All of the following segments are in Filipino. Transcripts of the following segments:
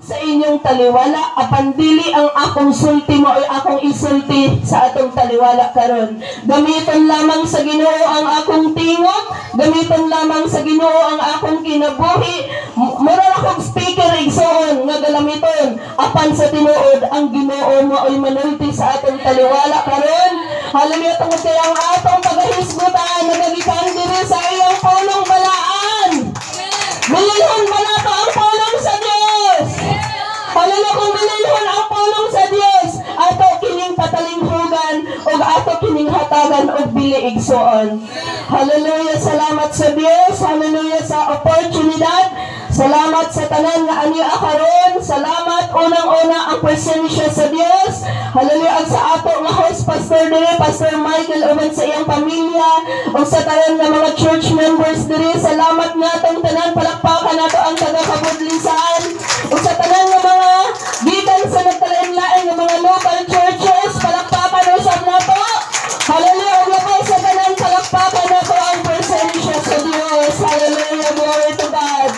sa inyong taliwala apan dili ang akong sulti mo ay akong isulti sa atong taliwala karon. Gamiton lamang sa Ginoo ang akong tingog, gamiton lamang sa Ginoo ang akong kinabuhi. Mura akong speaker igsoon nga galamiton apan sa tinuod ang Ginoo mo ay manulti sa atong taliwala karon. Hallelujah, tungod kay ang atong pagahisgutan nagagikan diri sa iyang pulong balaan. Bilihon ba nato ang pulong sa Dios? Hallelujah, kung bilihon ang pulong sa Dios, ato kining patalinghugan o ato kining hatagan o bili igsoon. Hallelujah, salamat sa Dios. Hallelujah sa oportunidad. Salamat sa tanan nga anyo akaron. Salamat unang-una ang presensya sa Dios. Hallelujah, ang sa ato nga host pastor diri, Pastor Michael uban sa iyang pamilya o sa tanan nga mga church members diri. Salamat natong tanan, palakpakan nato ang taga-kabudlisan. O sa tanan nga mga gikan sa nagkalain-lain nga mga local churches, palakpakan usab nato. Hallelujah, ug labaw sa tanan palakpakan nato ang presensya sa Dios. Hallelujah, glory to God.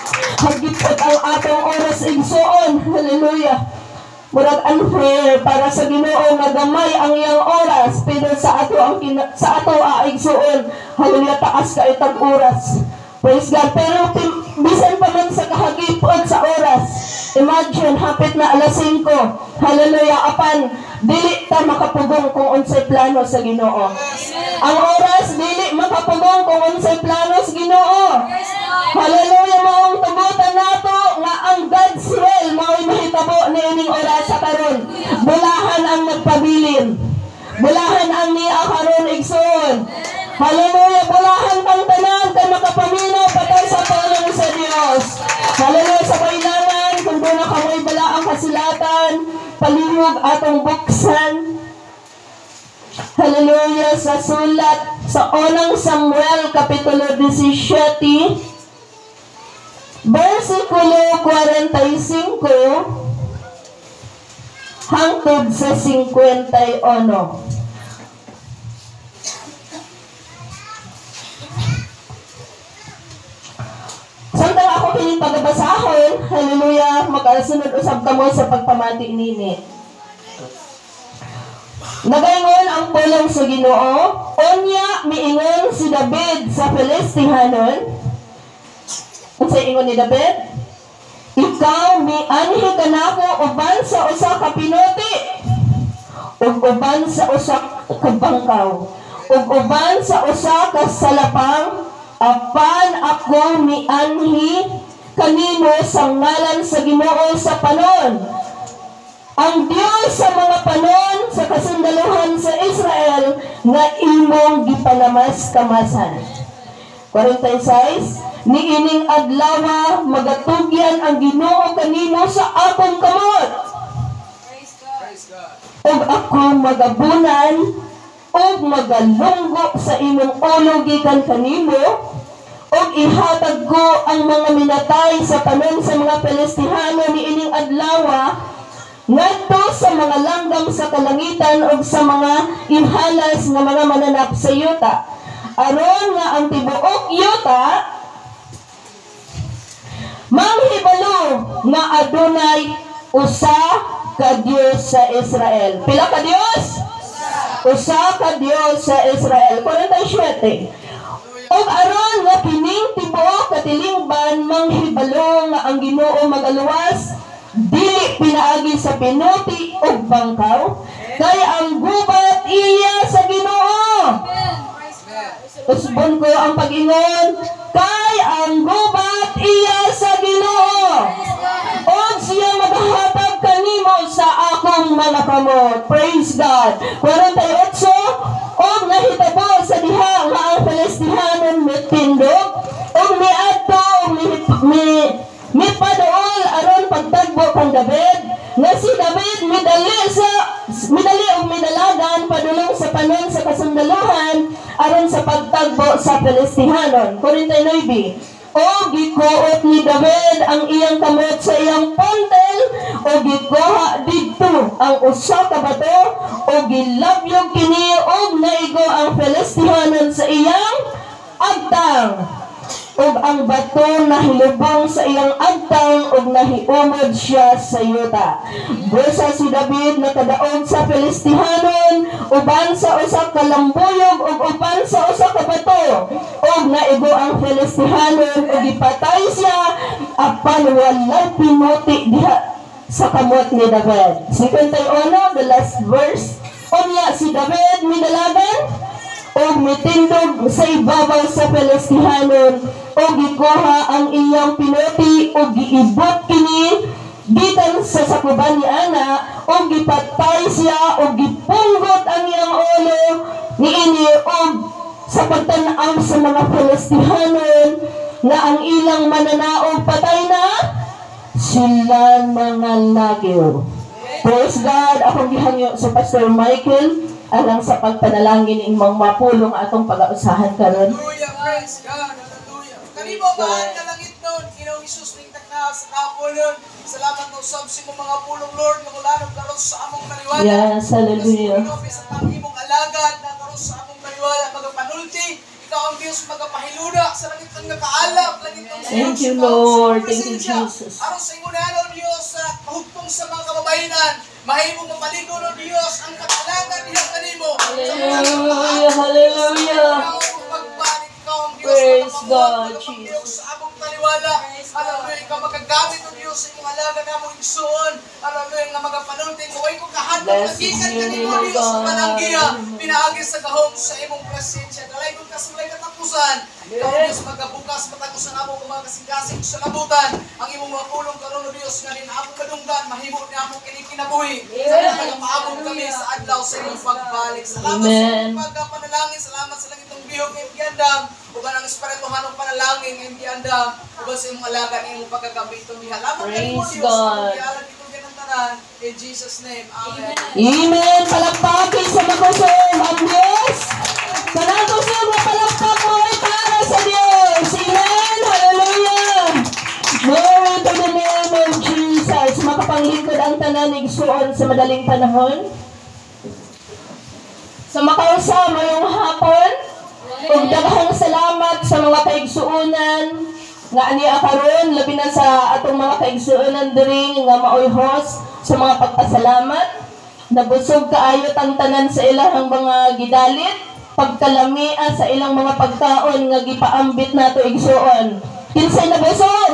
Hagipot ang atong oras igsoon. Hallelujah. Murag unfair para sa Ginoo nga gamay ang iyang oras pero sa ato ang sa ato igsoon. Hallelujah, taas ka itag oras. Praise God. Pero bisan pa man sa kahagipot sa oras, imagine hapit na alas 5. Hallelujah, apan dili ta makapugong kung unsay plano sa Ginoo. Ang oras dili makapugong kung unsay plano sa Ginoo. Hallelujah, maong tugutan nato nga ang God's will mao'y mahitabo niining oras sa karon. Bulahan ang nagpabilin. Bulahan ang niya karon igsoon. Hallelujah, bulahan pang tanan kay makapaminaw patay sa tulong sa Dios. Hallelujah, sa kailangan kung doon na kamoy bala ang kasulatan, palihog atong buksan. Hallelujah, sa sulat sa unang Samuel kapitulo 17 versikulo 45 hangtod sa 51. Samtang ako kining pagbabasahon, hallelujah, magkasunod usab kamo sa pagpamati nini. Nagaingon ang pulong sa Ginoo, unya miingon si David sa Filistihanon. Unsay ingon ni David? Ikaw mianhi kanako uban sa usa ka pinuti, ug uban sa usa ka bangkaw, ug uban sa usa ka salapang, apan ako mianhi kanimo sa ngalan sa Ginoo sa panon. Ang Dios sa mga panon sa kasundaluhan sa Israel nga imong gipalamas-kamasan. 46 niining adlaw magatugyan ang Ginoo kanimo sa akong kamot. Ug ako magabunan ug magalunggo sa imong ulo gikan kanimo, ug ihatag ko ang mga minatay sa panon sa mga Filistihano niining adlaw ngadto sa mga langgam sa kalangitan ug sa mga ihalas nga mga mananap sa yuta, aron nga ang tibuok yuta manghibalo nga adunay usa ka Dios sa Israel. Pila ka Dios? Usa ka Dios sa Israel. 47. Ug aron nga kining tibuok katilingban manghibalo nga ang Ginoo magaluwas dili pinaagi sa pinuti ug bangkaw, kay ang gubat iya sa Ginoo. Usbon ko ang pag-ingon, kay ang gubat iya sa Ginoo. Og siya maghatag kanimo sa akong mga kamot. Praise God. 48. Og nahitabo sa diha nga ang Filistihanon mitindog, og miadto mipaduol aron pagtagbo kang David, nga si David midali og midalagan padulong sa panon sa kasundaluhan aron sa pagtagbo sa Filistihanon. 49. O gikuot ni David ang iyang kamot sa iyang pontel, o gikuha didto ang usa ka bato, o gilabyog kini og naigo ang Filistihanon sa iyang agtang. ug ang bato nahilubong sa iyang agtang ug nahiumod siya sa yuta. Busa si David nakadaog sa Filistihanon uban sa usa ka lambuyog ug uban sa usa ka bato, ug naigo ang Filistihanon ug ipatay siya apan walay pinuti diha sa kamot ni David. 51, the last verse. Unya si David midalagan ug mitindog sa ibabaw sa Filistihanon ug gikuha ang iyang pinuti ug giibot kini gikan sa sakuban ni ana ug gipatay siya ug gipunggot ang iyang ulo niini ug sa pagtan-aw sa mga Filistihanon na ang ilang mananaog patay na sila mga lagyo. Praise God. Akong gihangyo sa Pastor Michael alang sa pagpanalangin imong mapulong atong pag-ausahan karon. Hallelujah, praise God, hallelujah. Kanimo ba ang nalangit nun, Ginoong Isus ning takna sa kapulong. Salamat mo sa mong mga pulong, Lord, nga ulanong karon sa among kaliwala. Yes, hallelujah. Kasi sa imong alagad na karon sa among kaliwala, magapanulti, ikaw ang Diyos magapahiluda sa langit ang nakaalap, langit ang Thank you, Lord. Thank you, Jesus. Aron sa imo na, Diyos, sa pahugtong sa mga kababayanan, mahimong mapaligo, Diyos, ang nakaalagad diha kanimo. Hallelujah, hallelujah. Praise God, Jesus. Sa among taliwala, alam mo ikaw magagamit ng Diyos sa imong alaga na mong igsoon. Alam mo nga magapanuntin mo ay kung kahadlok nagikan kanimo Diyos sa pananggiya, pinaagi sa gahom sa imong presensya. Dalay kung kasulay katapusan, ikaw Diyos magabukas matagusan amo kung mga kasing-kasing sa kabutan. Ang imong mga pulong karon Diyos nga rin ako kadunggan, mahimo ni ako kinikinabuhi. Sa mga paabot kami sa adlaw sa imong pagbalik. Salamat sa imong pagpanalangin, salamat sa langitong bihog ng Giyandam. Uban ang espirituhanong panalangin ng Giyandam. Uban sa imong alaga ng imong pagkagabi itong halaman kayo Diyos. Iyalan ito ginantanan. In Jesus' name, Amen. Amen. Palakpakin sa makusog ang Diyos. Kanang kusog na palakpak mo ay para sa Diyos. Amen. Hallelujah. Glory to the name of Jesus. Makapanglingkod ang tanan igsuon sa madaling panahon. Sa makausama yung hapon, ug daghang salamat sa mga kaigsuonan nga aniya karon labi na sa atong mga kaigsuonan diri nga maoy host sa mga pagpasalamat. Nabusog kaayo ang tanan sa ilang mga gidalit, pagkalamia sa ilang mga pagkaon nga gipaambit nato igsuon. Kinsay nabusog?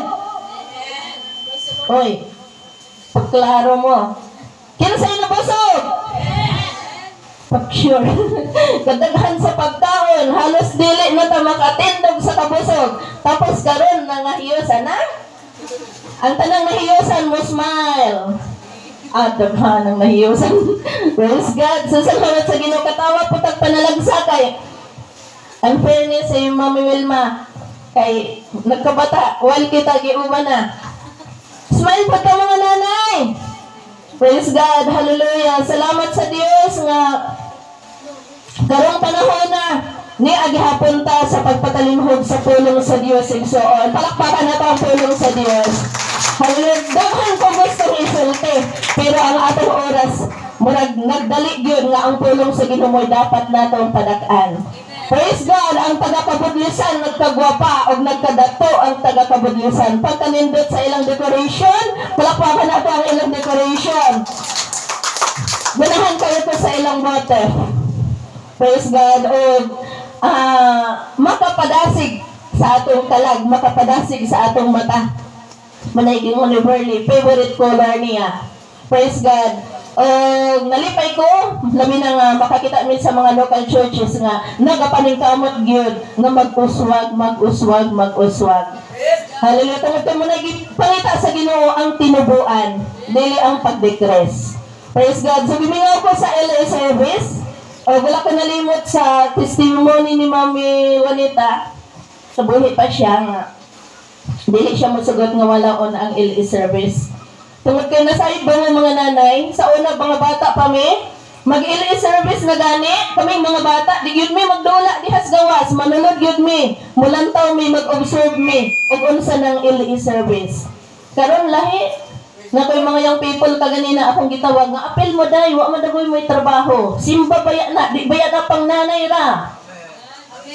Oy, pagklaro mo. Kinsay nabusog? Pag-sure. Kadaghan sa pagkaon, halos dili na ta makatindog sa kabusog. Tapos karon nangahiyosan na. Ang tanang nahiyosan mo smile. Daghan ang nahiyosan. Praise God. So salamat sa Ginoo, katawa putag panalagsakay. Ang fairness sa yung Mami Wilma kay nagkabata, wal kita giuban na. Smile pa ka mga nanay. Praise God, hallelujah. Salamat sa Diyos nga karong panahon na ni agihapon ta sa pagpatalimhog sa pulong sa Diyos igsoon. Palakpakan na ang pulong sa Diyos. Hallelujah. Daghan ko gustong isulti, pero ang atong oras murag nagdali gyud nga ang pulong sa Ginoo dapat natong padak-an. Praise God, ang taga-kabudlisan nagkagwapa o nagkadato ang taga-kabudlisan. Pagkanindot sa ilang decoration, palakpakan nato ang ilang decoration. Ganahan kayo to sa ilang bote. Praise God, o makapadasig sa atong kalag, makapadasig sa atong mata. Manayking mo ni Burley, favorite color niya. Praise God. Nalipay ko, labi na nga makakita min sa mga local churches nga nagapaningkamot gyud nga mag-uswag. Hallelujah. Tungod ka mo nagpangita sa Ginoo ang tinubuan, dili ang pag-decrease. Praise God. So gimingaw ko sa LA service. Wala ko nalimot sa testimony ni Mami Juanita. Sa buhi pa siya nga dili siya mosugot nga walaon ang LA service. Tungod kayo nasa ibang mga nanay, sa una mga bata pa mi, mag-LA service na gani, kaming mga bata, di yun mi magdula, dihas gawas, manunod yun mi, mulantaw mi, mag-observe mi, ug unsa ng LA service. Karon lahi, na ko'y mga young people kaganina akong gitawag, nga apel mo dahi, wa madagoy mo'y trabaho, simba baya na, di baya na pang nanay ra.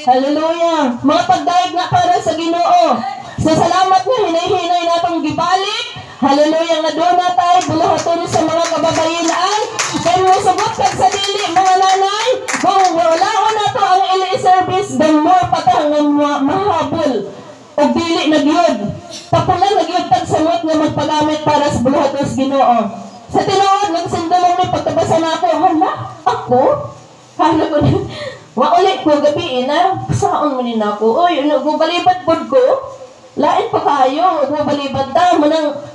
Hallelujah. Mga pagdaig na para sa Ginoo. Sa salamat nga hinay-hinay natong gibalik. Hallelujah nga doon na tayo bulahaton sa mga kababayinan. Kaya mo sabot kag sa dili mga nanay. Kung wala ko na to ang ili-service, then more patangan mahabol. O dili nagyod. Papulan nagyod tag samot nga magpagamit para sa bulahaton sa Ginoo. Sa tinuod, nagsindalong ni pagkabasa na ako. Hala, ako? Hala ko na. Waulit ko gabi na. Saan mo nina ako? Uy, gubalibad po ko. Lain pa kayo. Gubalibad ta.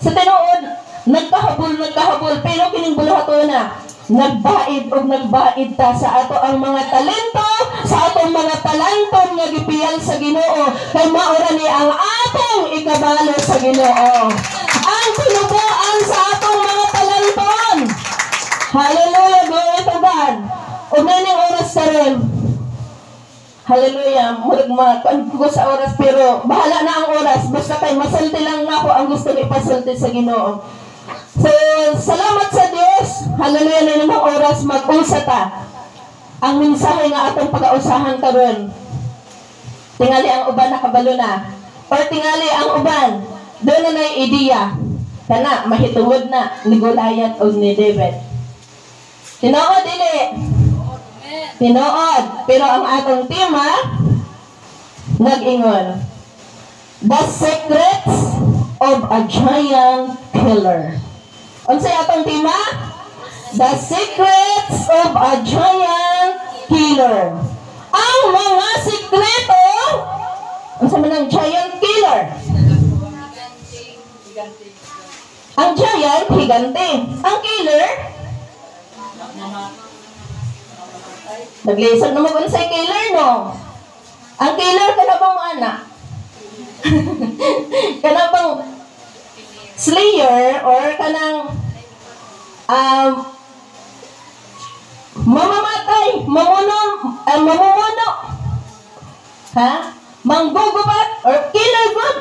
Sa tinuod, nagkahabol. Pero kining bulahaton na. Nagbaid o nagbaid ta sa ato ang mga talento, sa atong mga talanton nga gipiyal sa Ginoo. Kay maura ni ang atong ikabalo sa Ginoo. Ang tinubuan sa atong mga talanton. Hallelujah, glory to God. O naning oras ka rin. Hallelujah, murag ko sa oras, pero bahala na ang oras. Basta kay masulti lang nga ako ang gusto ipasulti sa Ginoo. So, salamat sa Diyos. Hallelujah, na namang oras mag-usa ta. Ang mensahe nga atong pag-ausahan karon. Tingali ang uban nakabalo na. Or tingali ang uban, doon na na'y ideya. Kana, mahitungod na ni Goliath o ni David. Tinood, dili. Tinood. Pero ang atong tema, nag-ingon. The Secrets of a Giant Killer. Unsay atong tema? The Secrets of a Giant Killer. Ang mga sikreto, unsay man ang giant killer? Ang giant, higante. Ang killer, nag-listen naman kung unsay killer, no? Ang killer, kanabang anak? Kanabang slayer or kanang mamamatay, mamumuno, ha? Manggugubat or killer good,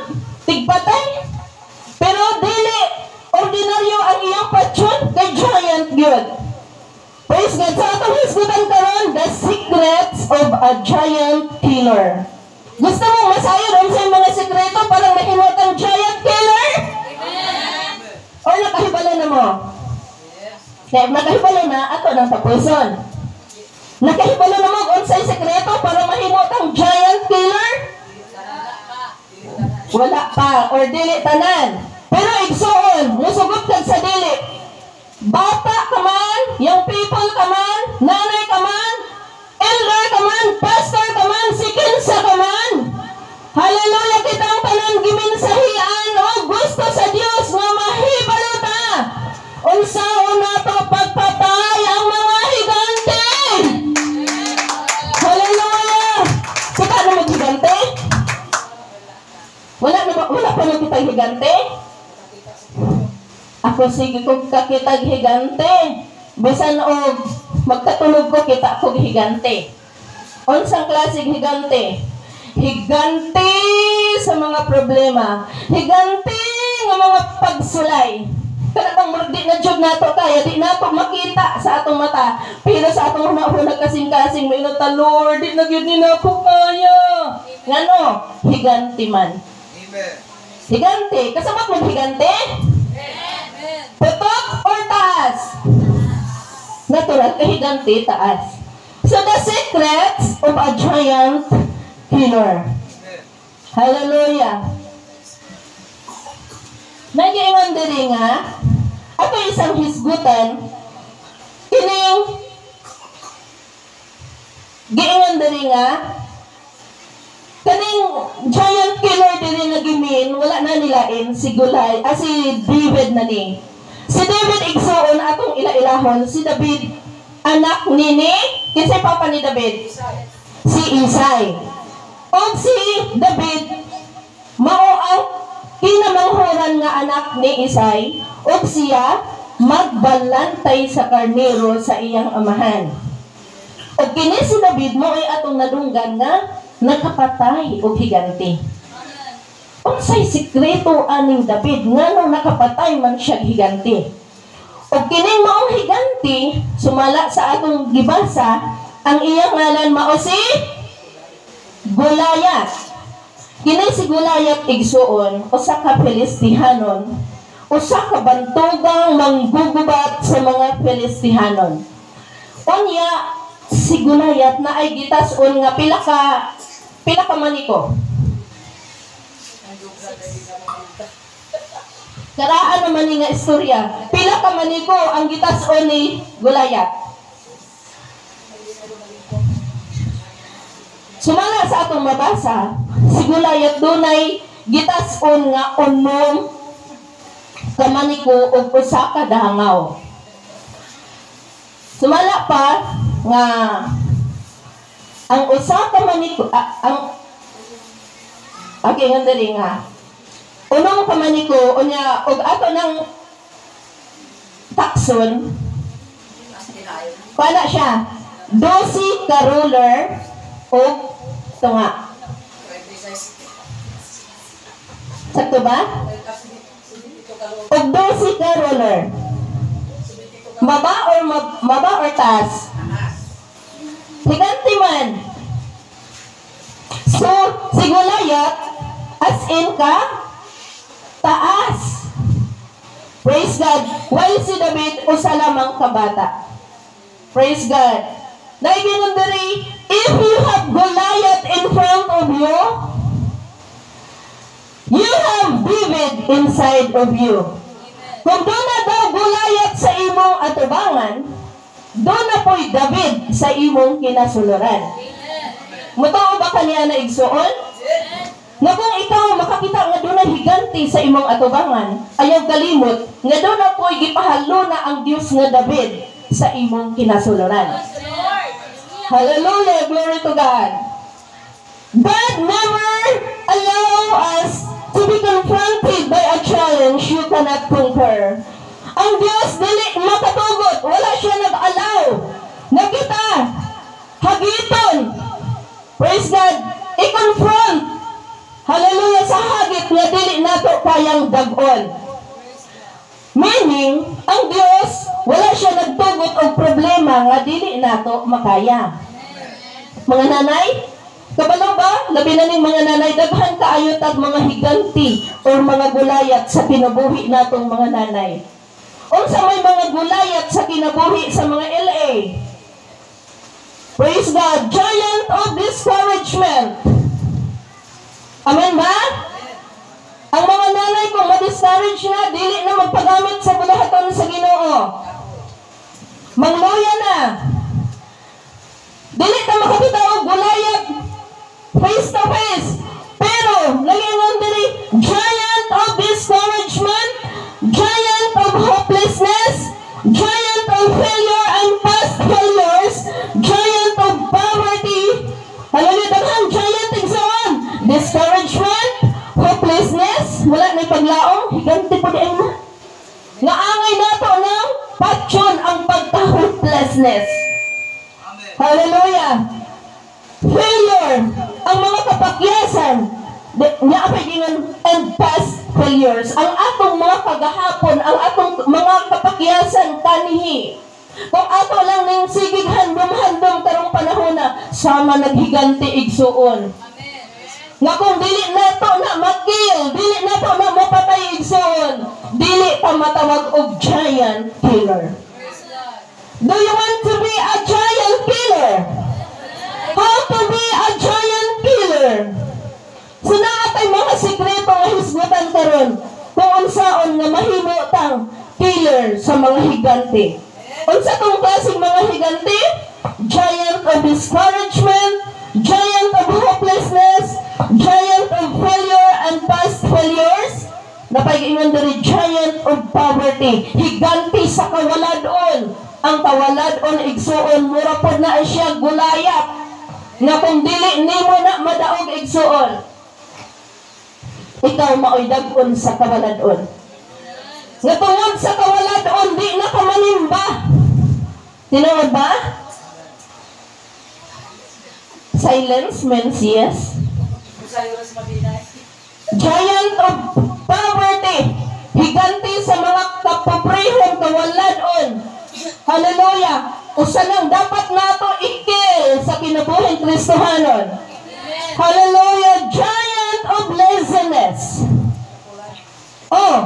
tigpatay. Pero dili ordinaryo ang iyang patsyon kay giant good. Praise God. Sa atong hisgutan karon, the secrets of a giant killer. Gusto mo masayod ang sa mga sikreto parang mahimot ang giant killer? O nakahibala na mo? Kaya nakahibala na, ato ng tapuson. Nakahibala na mo kung sa'y sekreto para mahimot ang giant killer? Wala pa, or dili tanan. Pero igsoon, musugot kag sa dili. Bata ka man, young people ka man, nanay ka man, elder ka man, pastor ka man, sikinsa ka man. Hallelujah, kitang tanan giminsahian o gusto sa Dios nga mahibalo ta. Unsaon nato pagpatay ang mga higante. Hallelujah. Kita na maghigante? Wala pa nang kitang higante? Ako sige kung kakitag higante. Bisan o magkatulog ko kita kong higante. Unsang klaseng higante? Higante sa mga problema. Higante ng mga pagsulay. Kanabang di na jud nato kaya, di nato makita sa atong mata. Pero sa atong hunahunag kasing-kasing, may nata, Lord, di na yun din ako kaya. Ngano? Higante man. Amen. Higante. Kasabot mo higante? Putok or taas? Natural ka higante, taas. So the secrets of a giant killer. Hallelujah. Nag-iingon diri nga, ato isang hisgutan, kining giingon diri nga, kaning giant killer diri nga gimin, wala na nilain si David na ni. Si David igsuon atong ila-ilahon, si David anak nini, kinsay papa ni David? Si Isay. O si David mao ang kinamanghuran nga anak ni Isay, o siya magbalantay sa karnero sa iyang amahan. O kini si David mo ay atong nadunggan nga nakapatay og higante. Unsay sikreto aning David nga nung nakapatay man siya higante. O kining maong higante sumala sa atong gibasa, ang iyang ngalan mao si Gulayat. Kini si Gulayat igsuon, usa ka Filistihanon, usa ka bantugang manggugubat sa mga Filistihanon. Unya, si Gulayat na ay gitas-on nga pila ka maniko. Karaan naman ni nga istorya, pila ka maniko ang gitas-on ni Gulayat. Sumala sa atong mabasa, si Gulayat dunay gitas-on nga unom ka maniko ug usa ka dahangaw. Sumala pa nga ang usa ka maniko nga diri nga unom ka maniko unya ug ato nang takson pala siya 12 ka ruler ug tunga. Sakto ba? Og 12 ka ruler. Maba or taas? Higanti man. So, si Gulayat, as in ka, taas. Praise God. While si David, usa lamang kabata. Praise God. Naiginon diri, if you have Goliath in front of you, you have David inside of you. Kung doon na daw Goliath sa imong atubangan, doon na po'y David sa imong kinasuluran. Mutao ba kaniya na igsuon? Nga kung ikaw makakita nga doon na higanti sa imong atubangan, ayaw kalimot, nga doon na po'y gipahalo na ang Diyos nga David sa imong kinasuluran. Hallelujah! Glory to God! God never allow us to be confronted by a challenge you cannot conquer. Ang Diyos dili makatugot, wala siya nag-allow. Nakita, hagiton. Praise God, i-confront. Hallelujah, sa hagit nga dili nato kayang dag-on. Meaning, ang Diyos, wala siya nagtugot og problema nga dili nato makaya. Mga nanay, kabalo ba? Labi na ning mga nanay, daghan kaayot at mga higanti o mga gulayat sa kinabuhi natong mga nanay. Unsa may mga gulayat sa kinabuhi sa mga LA? Praise God, giant of discouragement. Amen ba? Ang mga nanay kung ma-discourage na, dili na magpagamit sa bulahaton sa Ginoo. Mangluya na. Dili ta makakita og gulayat face to face. Pero, lalingon diri, giant of discouragement, giant of hopelessness, giant of failure and past failures, giant of poverty. Hallelujah, daghang giant igsoon. Discouragement, hopelessness, wala na paglaong, higanti po di na. Nga angay nato ng patyon ang pagka-hopelessness. Hallelujah. Failure, ang mga kapakyasan, nga pagingan and past failures, ang atong mga kagahapon, ang atong mga kapakyasan kanihi. Kung ato lang ning sigig handom-handom karong panahon na sama naghiganti igsuon. Nga kung dili nato na makil, dili nato na mapatay igsuon, dili ta matawag og giant killer. Do you want to be a giant killer? How to be a giant killer? So naatay mga sikreto nga hisgutan karon kung unsaon nga mahimo tang killer sa mga higanti. Unsa tong klaseng mga higanti? Giant of discouragement, giant of hopelessness, giant of failure and past failures. Napag-ingon diri giant of poverty, higanti sa kawaladon. Ang kawaladon igsuon mura pod na siya gulayat. Nga kung dili nimo na madaog igsuon, ikaw maoy dag-on sa kawaladon. Nga tungod sa kawaladon di na ka manimba. Tinuod ba? Silence means yes. Giant of poverty, higanti sa mga kapobrehon kawaladon. Hallelujah. Usa lang dapat nato ikil sa kinabuhing Kristohanon. Hallelujah! Giant of laziness. Oh,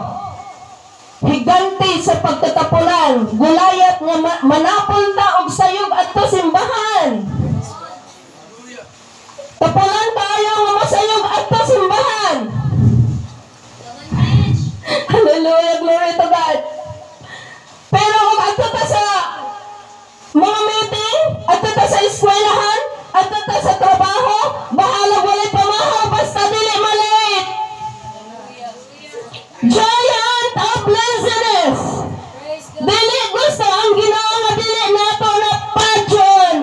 higanti sa pagtatapulan, gulayat nga manapol ta og sayog adto simbahan. Tapulan tayo nga masayog adto simbahan. Hallelujah, glory to God. Pero kung adto ta sa mga meeting, adto ta sa eskwelahan, adto ta sa trabaho, bahala walay pamahaw basta dili malate. Giant of laziness. Dili gusto ang Ginoo nga dili nato na padyon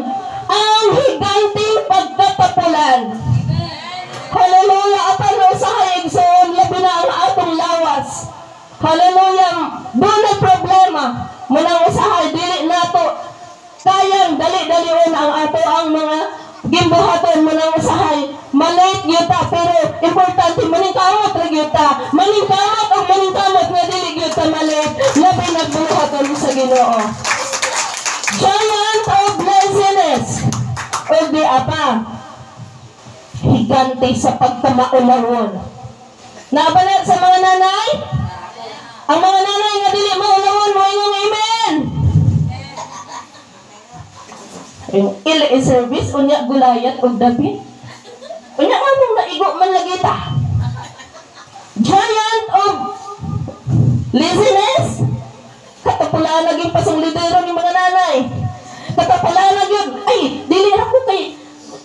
ang higanting pagkatapulan. Hallelujah. Apan usahay igsoon labi na ang atong lawas. Hallelujah. Doon ay problema. Munang usahay dili nato kayang dali-dalion ang ato ang mga gimbuhaton munang usahay. Malate gyud ta pero importante maningkamot ra gyud ta. Maningkamot ang maningkamot nga dili gyud ta malate. Labi nagbuhaton sa Ginoo. Giant of laziness. O di apa? Higante sa pagkamaulawon. Naabalat sa mga nanay? Ang mga nanay nga dili maulawon mo ingong amen. Yung service unya gulayat og dabi. Unya nga mong naigo man lagi ta. Giant of laziness. Katapulan naging pasunglidero ni mga nanay. Katapulan na yun. Ay, dili ra ko kay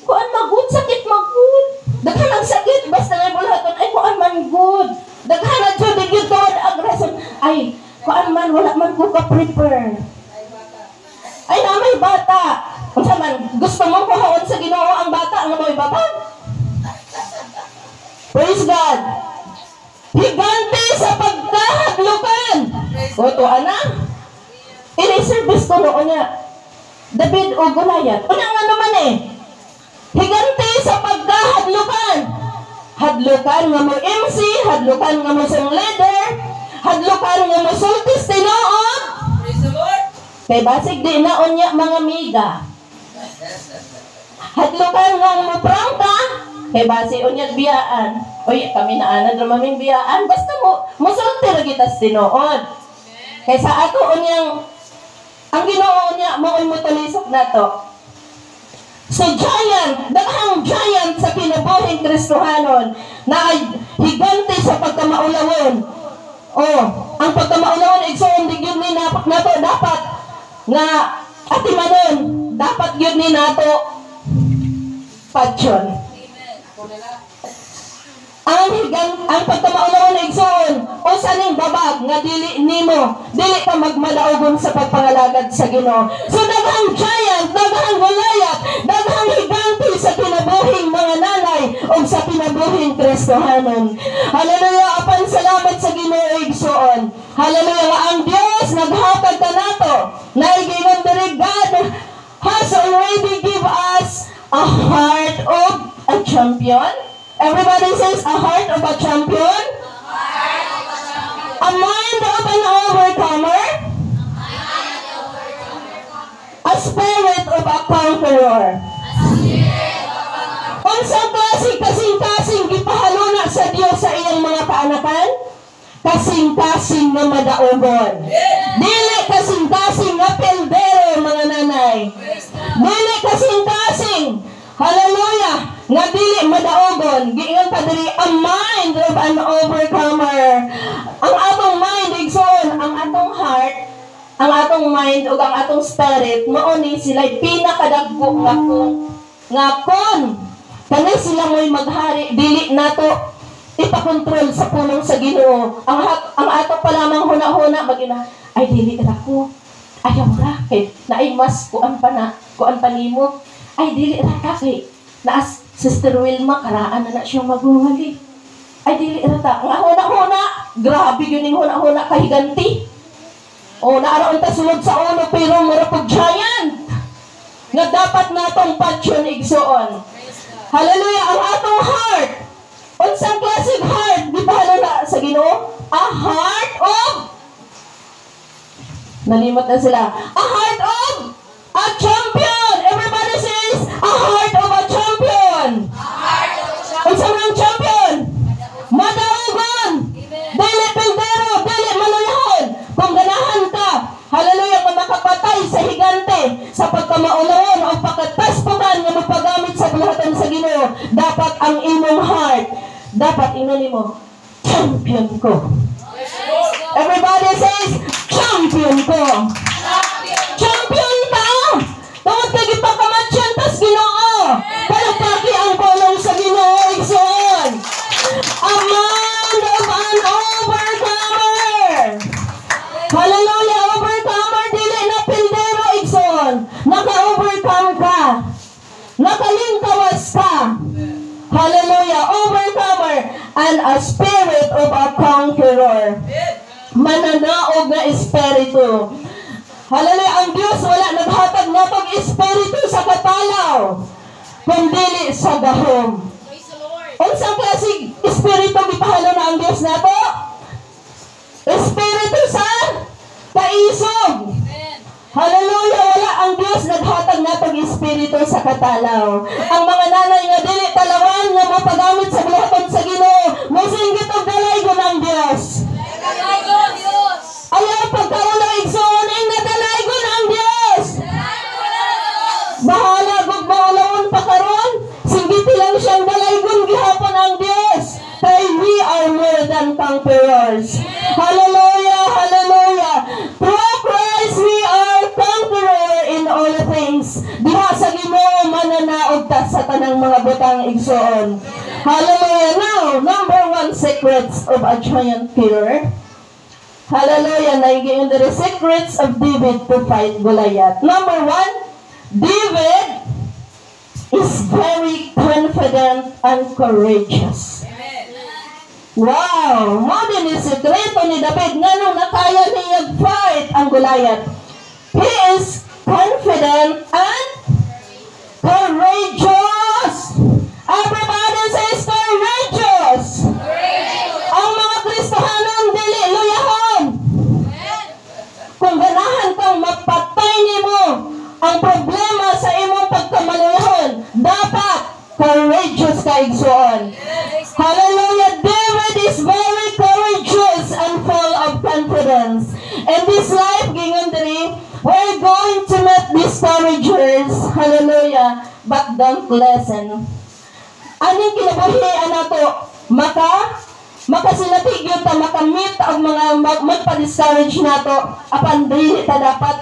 kuan magud sakit magud. Daghan ang sakit basta ngay bulaton ay kuan man good. Daghan na jud gyud ko agreson. Ay, kuan man wala man ko ka prepare. Ay na may bata. Unsa man gusto mo kuhaon sa Ginoo ang bata nga may babag? Praise God. Higante sa pagkahadlukan. O to ana. Ini-service ko noon niya. David o Goliath. Una nga naman eh. Higante sa pagkahadlukan. Hadlukan nga mo MC, hadlukan nga mo siyang leader, hadlukan nga mo sultis tinuod. Praise the Lord. Kay basig di na unya mga miga. Hadlukan nga mo prangka, kay basi unya biyaan. Oy, kami na ana dramaming biyaan, basta mo sulti ra kita tinuod. Kay sa ato unyang ang Ginoo niya mo tulisok nato. So giant, daghang giant sa kinabuhing Kristohanon na higante sa pagkamaulawon. Oh, ang pagkamaulawon igsoon di gyud ni nato dapat nga atimanon, dapat gyud ni nato padyon. Ang pagkamaulawon igsoon usa ning babag nga dili ka magmadaogon sa pagpangalagad sa Ginoo. So daghang giant, daghang Goliath, daghang higante sa kinabuhing mga nanay o sa kinabuhing Kristohanon. Hallelujah, apan salamat sa Ginoo igsoon. Hallelujah, nga ang Dios naghatag kanato na giingon diri God has already give us a heart of a champion. Everybody says a heart of a champion. A mind of an overcomer. A spirit of a conqueror. Kung sa klaseng kasing-kasing gipahaluna sa Dios sa iyang mga kaanakan, kasing-kasing na madaogon. Dili kasing-kasing na peldero mga nanay. Dili kasing-kasing. Hallelujah! Nga dili madaogon, giingon pa diri a mind of an overcomer. Ang atong mind igsoon, ang atong heart, ang atong mind ug ang atong spirit mao ni sila pinakadagko nga kon kani sila mo'y maghari dili nato ipakontrol sa pulong sa Ginoo. Ang ato pa lamang huna-huna magina ay dili ra ko. Ayaw ra kay naay mas kuan pa nimo. Ay, dili ra ka kay naas Sister Wilma, karaan na siyang maghuhali. Ay, dili ra ta. Nga huna-huna, grabe yun yung huna-huna kahiganti. O, naaraon ta sulod sa ulo, pero marapag giant. Nga dapat natong patyon igsoon. Hallelujah, ang atong heart. Unsang klaseng heart, di ba na sa Ginoo? A heart of, nalimot na sila, a heart of a champion. Everybody says, a heart of a champion. A heart Unsa man ang champion? Madaugon. Dili pildero, dili maluyahon. Kung ganahan ka, hallelujah, kung makapatay sa higante, sa pagkamaulawon o pagkataspukan nga mapagamit sa bulatan sa Ginoo, dapat ang imong heart, dapat inani mo, champion ko. Everybody says, champion ko. Champion ka! Tungod kay gipakamatyan tas Ginoo. Palapaki ang kolong sa Ginoo, igsoon. A man of an overcomer. Hallelujah, overcomer, dili na pildero, igsoon. Naka-overcome ka. Nakalingkawas ka. Hallelujah, overcomer and a spirit of a conqueror. Mananaog na espiritu. Hallelujah, ang Diyos wala naghatag na pag espiritu sa katalaw, kundi sa gahom. Unsang klaseng espiritu gipahalo na ang Diyos nato? Espiritu sa kaisog. Hallelujah, wala ang Diyos naghatag na pag espiritu sa katalaw. Ang mga nanay nga dili talawan nga mapagamit sa bulatan sa Ginoo, mosinggit og dalaygon ang Diyos. Ayaw pagkauna igsoon ay nadalaygon ang Diyos. Bahala gug maulawon pa karon, singgiti lang siyang dalaygon gihapon ang Diyos. Kay we are more than conquerors. Hallelujah, hallelujah. Through Christ we are conqueror in all things. Diha sa Ginoo mananaog ta sa tanang mga butang igsoon. Hallelujah. Now, number 1 secrets of a giant killer. Hallelujah. Naigiyon the secrets of David to fight Goliath. Number 1, David is very confident and courageous. Wow! Mo din ni sekreto ni David nga nung nakaya niya fight ang Goliath. He is confident and courageous. Everybody says courageous. Ang mga Kristohanon dili luyahon. Kung ganahan kang mapatay nimo ang problema sa imong pagkamaluyahon, dapat courageous ka igsoon. Hallelujah. David is very courageous and full of confidence. In this life, gingon diri, we're going to meet discouragers. Hallelujah. But don't listen. Aning kinabuhi nato makasilatigyon ta makamit ang mga magpa-discourage nato apan dili ta dapat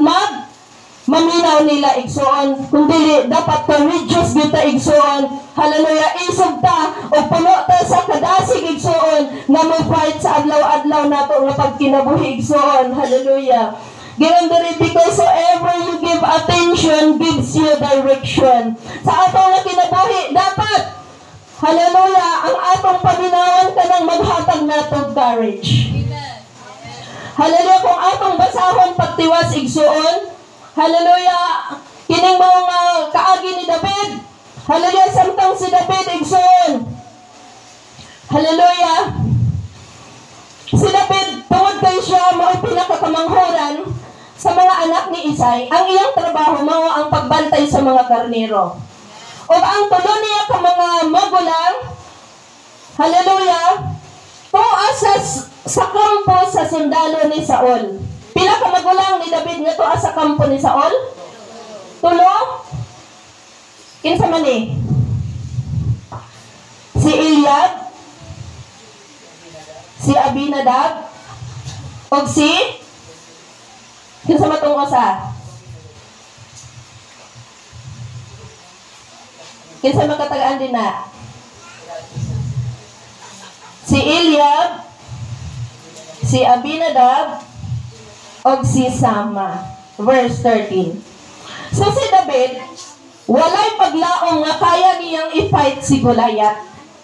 maminaw nila igsoon, kung dili dapat courageous gyud ta igsoon. Hallelujah, isog ta o puno ta sa kadasig igsoon nga mo fight sa adlaw-adlaw nato nga pagkinabuhi igsoon. Hallelujah. Given diri, because whoever you give attention gives you direction. Sa atong nga kinabuhi dapat, hallelujah, ang atong paminawan kanang maghatag natong courage. Hallelujah, kung atong basahon pagtiwas igsoon, hallelujah, kining mga kaagi ni David. Hallelujah, samtang si David igsoon. Hallelujah. Si David, tungod kay siya mo'y pinakakamanghoran sa mga anak ni Isay, ang iyang trabaho mao ang pagbantay sa mga karnero. O ang tulo niya ka mga magulang, hallelujah, tuwa sa kampo sa sundalo ni Saul. Pila ka magulang ni David nga tuwa sa kampo ni Saul? Tulo? Kinsa man ni? Si Eliab, si Abinadab, o si kinsa matong usa? Kinsa makatagaan din na? Si Eliab, si Abinadab, o si Sama. Verse 13. So si David, walay paglaom nga kaya niyang i-fight si Goliath.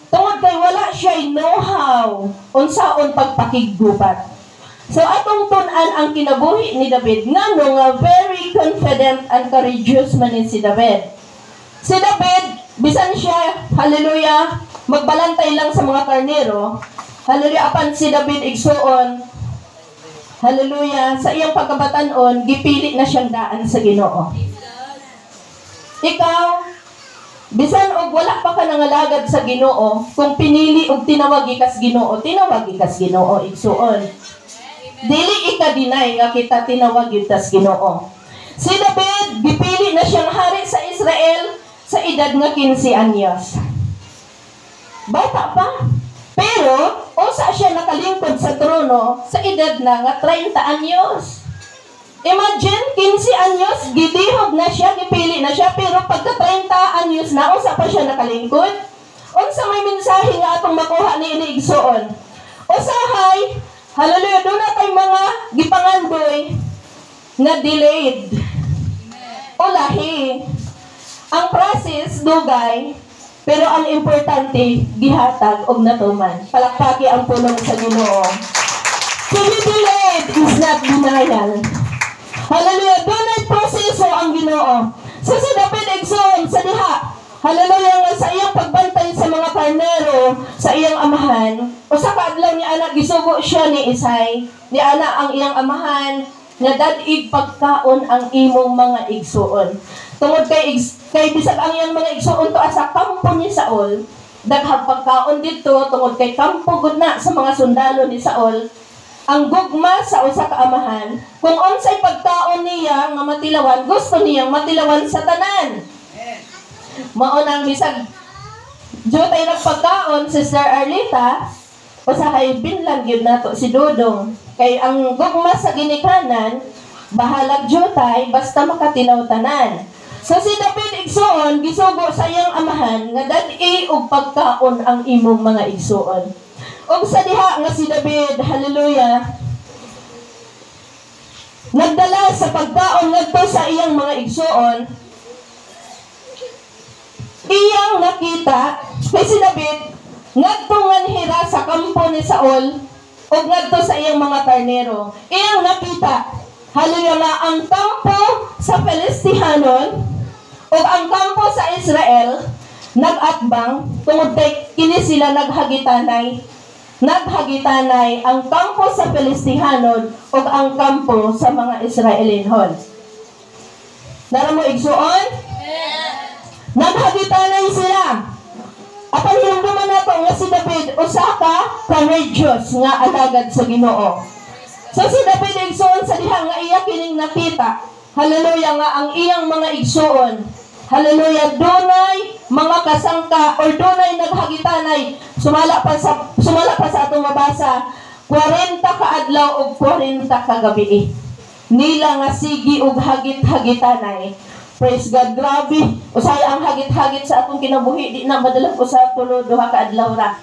Tungod kay wala siya know-how unsaon pagpakiggubat. So atong tun-an ang kinabuhi ni David ngano nga very confident and courageous man ni si David. Si David, bisan siya, hallelujah, magbalantay lang sa mga karnero, hallelujah, apan si David igsuon, hallelujah, sa iyang pagkabatanon, gipili na siyang daan sa Ginoo. Ikaw, Bisan og wala pa ka nangalagad sa Ginoo, kung pinili og tinawag ikas Ginoo, tinawag ikas Ginoo igsuon. Dili ika-deny nga kita tinawag ikas Ginoo. Si David gipili na siyang hari sa Israel sa edad nga 15 anyos. Bata pa. Pero usa siya nakalingkod sa trono sa edad na nga 30 anyos. Imagine, 15 anyos, gidihog na siya, gipili na siya, pero pagka 30 anyos na, usa pa siya nakalingkod. Unsa may mensahe nga atong makuha ni Igsoon. Usahay, hallelujah, doon na tayo mga gipangandoy na delayed. O lahi. Ang process, dugay, pero ang importante, gihatag og natuman. Palakpaki ang pulong sa Ginoo. To be delayed is not denial. Hallelujah, doon ay proseso ang Ginoo. So si David Igsoon sa diha, hallelujah, nga sa iyang pagbantay sa mga karnero, sa iyang amahan, o sa kaadlaw ni anak, gisugo siya ni Isay, ni anak ang iyang amahan, nga dadig pagkaon ang imong mga igsuon. Tungod kay bisag ang iyang mga igsuon to asa kampo ni Saul, daghang pagkaon dito tungod kay kampo gud na sa mga sundalo ni Saul. Ang gugma sa usa ka amahan, kung unsay pagkaon niya nga matilawan, gusto niyang matilawan sa tanan. Mao nang bisag jotay nagpagkaon si Sister Arlita, usahay binlan gyud nato si Dodong. Kay ang gugma sa ginikanan, bahalag jotay basta makatilaw tanan. So si David Igsoon gisugo sa iyang amahan nga dad-i og pagkaon ang imong mga igsuon. Og sa diha nga si David, hallelujah, nagdala sa pagkaon ngadto sa iyang mga igsuon, iyang nakita kay si David ngadto nganhira sa kampo ni Saul og ngadto sa iyang mga karnero. Iyang nakita, hallelujah, nga ang kampo sa Filistihanon ug ang kampo sa Israel nag-atbang tungod kay kini sila naghagitanay ang kampo sa Filistihanon ug ang kampo sa mga Israelinhon. Nara mo igsuon? Naghagitanay sila. Apan hinumduman nato nga si David usa ka courageous nga alagad sa Ginoo. So si David igsuon sa diha nga iya kining nakita, hallelujah, nga ang iyang mga igsuon, hallelujah, dunay mga kasangka or dunay naghagitanay. Sumala pa sa atong mabasa, 40 ka adlaw og 40 ka gabi. Nila nga sige og hagit-hagitanay. Praise God, grabe. Usay ang hagit-hagit sa atong kinabuhi, di na madalag usa tulo duha ka adlaw ra.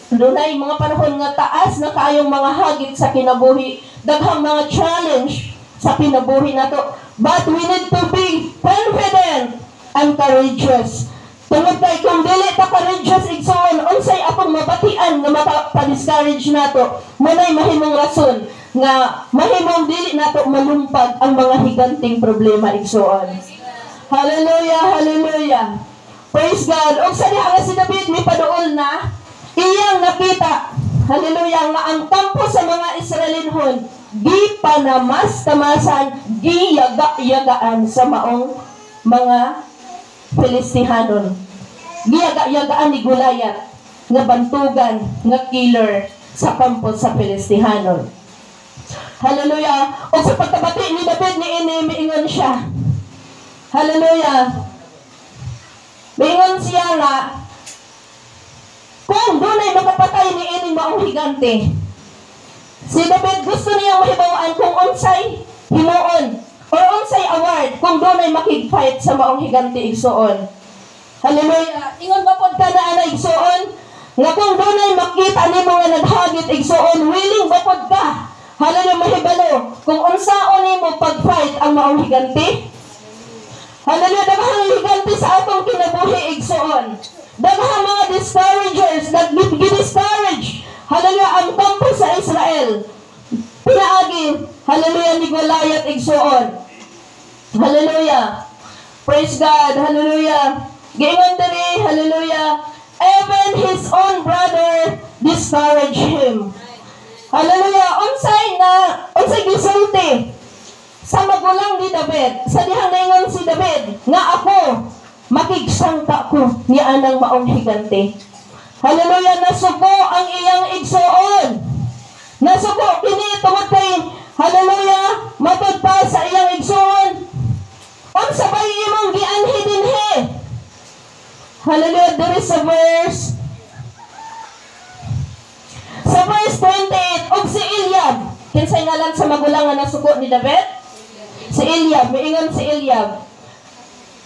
Dunay mga panahon nga taas na kayong mga hagit sa kinabuhi, daghang mga challenge sa kinabuhi nato. But we need to be confident and courageous. Tungod kay kung dili ta courageous igsoon, unsay atong mabatian nga mapa-discourage nato, munay mahimong rason nga mahimong dili nato malumpag ang mga higanting problema igsoon. Hallelujah, hallelujah. Praise God. Og sa diha nga si David mipaduol na, iyang nakita, hallelujah, nga ang kampo sa mga Israelinhon di panamas-tamasan, di yaga-yagaan sa maong mga Filistihanon. Giyaga-yagaan ni Goliath nga bantugan, nga killer sa kampo sa Filistihanon. Hallelujah. O sa pagkabati ni David ni ini, miingon siya. Hallelujah. Miingon siya nga, kung dunay makapatay ni ini maong higante, si David gusto niya mahibawaan kung unsay himuon or unsay award kung dunay makig-fight sa maong higante igsuon. Hallelujah. Ingon ba pod ka na ana igsuon? Nga kung dunay makita ni mga naghagit igsuon, willing ba pod ka? Hallelujah, mahibalo kung unsaon nimo pag-fight ang maong higante? Hallelujah, daghang higante sa atong kinabuhi igsuon. Daghang mga discouragers nag-discourage. Hallelujah, ang kampo sa Israel. Pinaagi, hallelujah, ni Goliath igsuon. Hallelujah. Praise God, hallelujah. Giingon diri, hallelujah, even his own brother discouraged him. Hallelujah, unsay gisulti sa magulang ni David. Sa dihang naingon si David, nga ako, makigsangka ko ni anang maong higante. Hallelujah, nasuko ang iyang igsuon. Nasuko kini tungod kay hallelujah, matod pa sa iyang igsuon. Unsa bay imong gianhi dinhi? Hallelujah, there is a verse. Sa verse 28, og si Eliab, kinsay ngalan sa magulang nga nasuko ni David? Si Eliab, miingon si Eliab.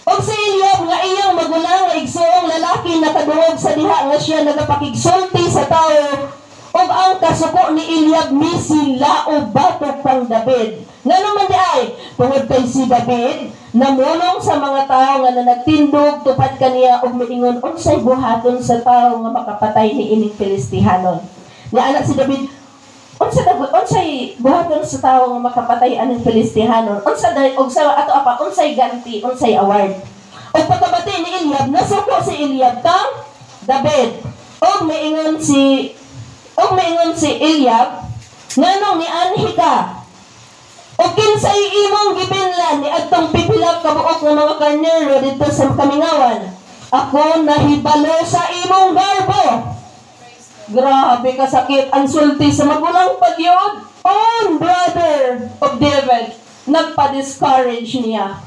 Og si Eliab nga iyang magulang nga igsuong lalaki nakaduog sa diha nga siya nagapakigsulti sa tao, og ang kasuko ni Eliab misilaob batok pang David. Ngano man di ay tungod kay si David namulong sa mga tao nga nagtindog tupad kaniya og miingon unsay buhaton sa tao nga makapatay ni ining Filistihanon. Ni anak si David, unsay buhaton sa tao nga makapatay aning Filistihanon? Unsa ato apa unsay ganti, unsay award? Og pagkabati ni Eliab, nasuko si Eliab kang David. Og miingon si Eliab, nganong ni anhi ka? Og kinsay imong gibinlan ni adtong pipila ka buok nga mga karnero dito sa kamingawan? Ako nahibalo sa imong garbo. Grabe kasakit ang sulti sa magulang pagyod. Own brother of David, nagpa-discourage niya.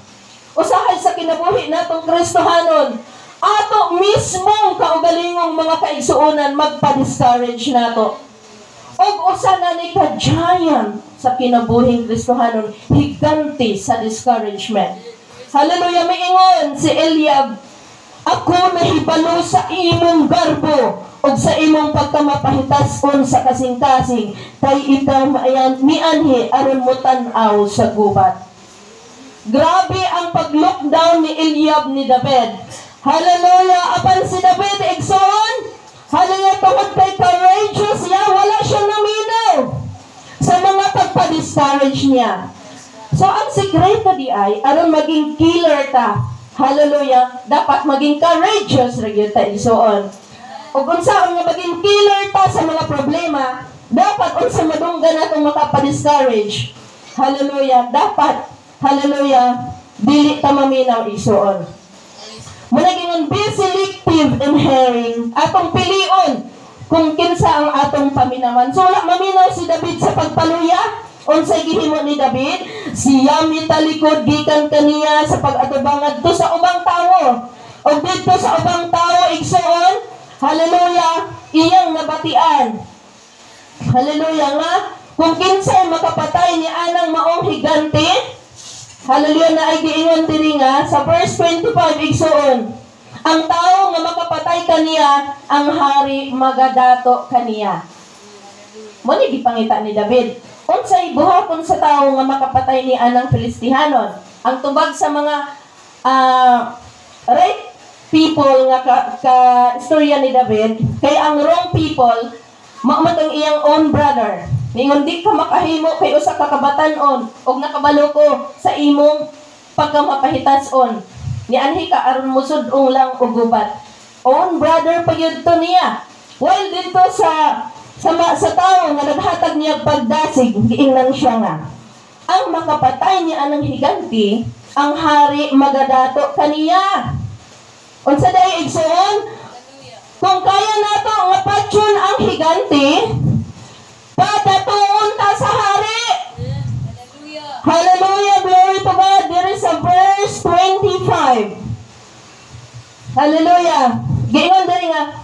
Usahay sa kinabuhi natong Kristohanon, ato mismong kaugalingong mga kaigsuonan magpa-discourage nato. Og usa na ni ka-giant sa kinabuhing Kristohanon, higanti sa discouragement. Hallelujah, miingon si Eliab, ako nahibalo sa imong garbo og sa imong pagkamapahitason sa kasing-kasing kay ikaw mianhi aron mo tan-aw sa gubat. Grabe ang pag-lockdown ni Eliab ni David. Hallelujah, apan si David igsoon, hallelujah, tungod kay courageous niya, wala siyang naminaw sa mga pagpa-discourage niya. So ang sikreto di ay aron maging killer ta, hallelujah, dapat maging courageous ra gyud ta igsoon. O unsa nga maging killer ta sa mga problema, dapat unsa madunggan natong makapa-discourage. Hallelujah, dapat hallelujah, dili ta maminaw igsoon. Munagingon be selective in hearing, atong pilion kung kinsa ang atong paminawan. So wala maminaw si David sa pagpaluya. Unsay gihimo ni David? Siya mitalikod gikan kaniya sa pag-atubang adto sa ubang tawo. O dito sa ubang tawo igsoon, hallelujah, iyang nabatian. Hallelujah nga, kung kinsay makapatay ni anang maong higante, hallelujah, na ay giingon diri nga sa verse 25 igsoon, ang tao nga makapatay kaniya, ang hari magadato kaniya. Mo ni gipangita ni David, unsay buhaton sa tao nga makapatay ni anang Filistihanon? Ang tubag sa mga right people nga ka istorya ni David, kay ang wrong people mamatang iyang own brother. Ningon di ka makahimo kay usa ka kabatan-on og nakabalo ko sa imong pagkamapahitason. Ni anhi ka aron musud-ong lang og gubat. Own brother pa gyud to niya. While dito sa tao nga naghatag niya pagdasig, giingnan siya nga. Ang makapatay ni anang higanti, ang hari magadato kaniya. Unsa day igsoon? Kung kaya nato nga patyon ang higanti, padatuon ta sa hari. Hallelujah, glory to God. There is a verse 25. Hallelujah. Giingon diri nga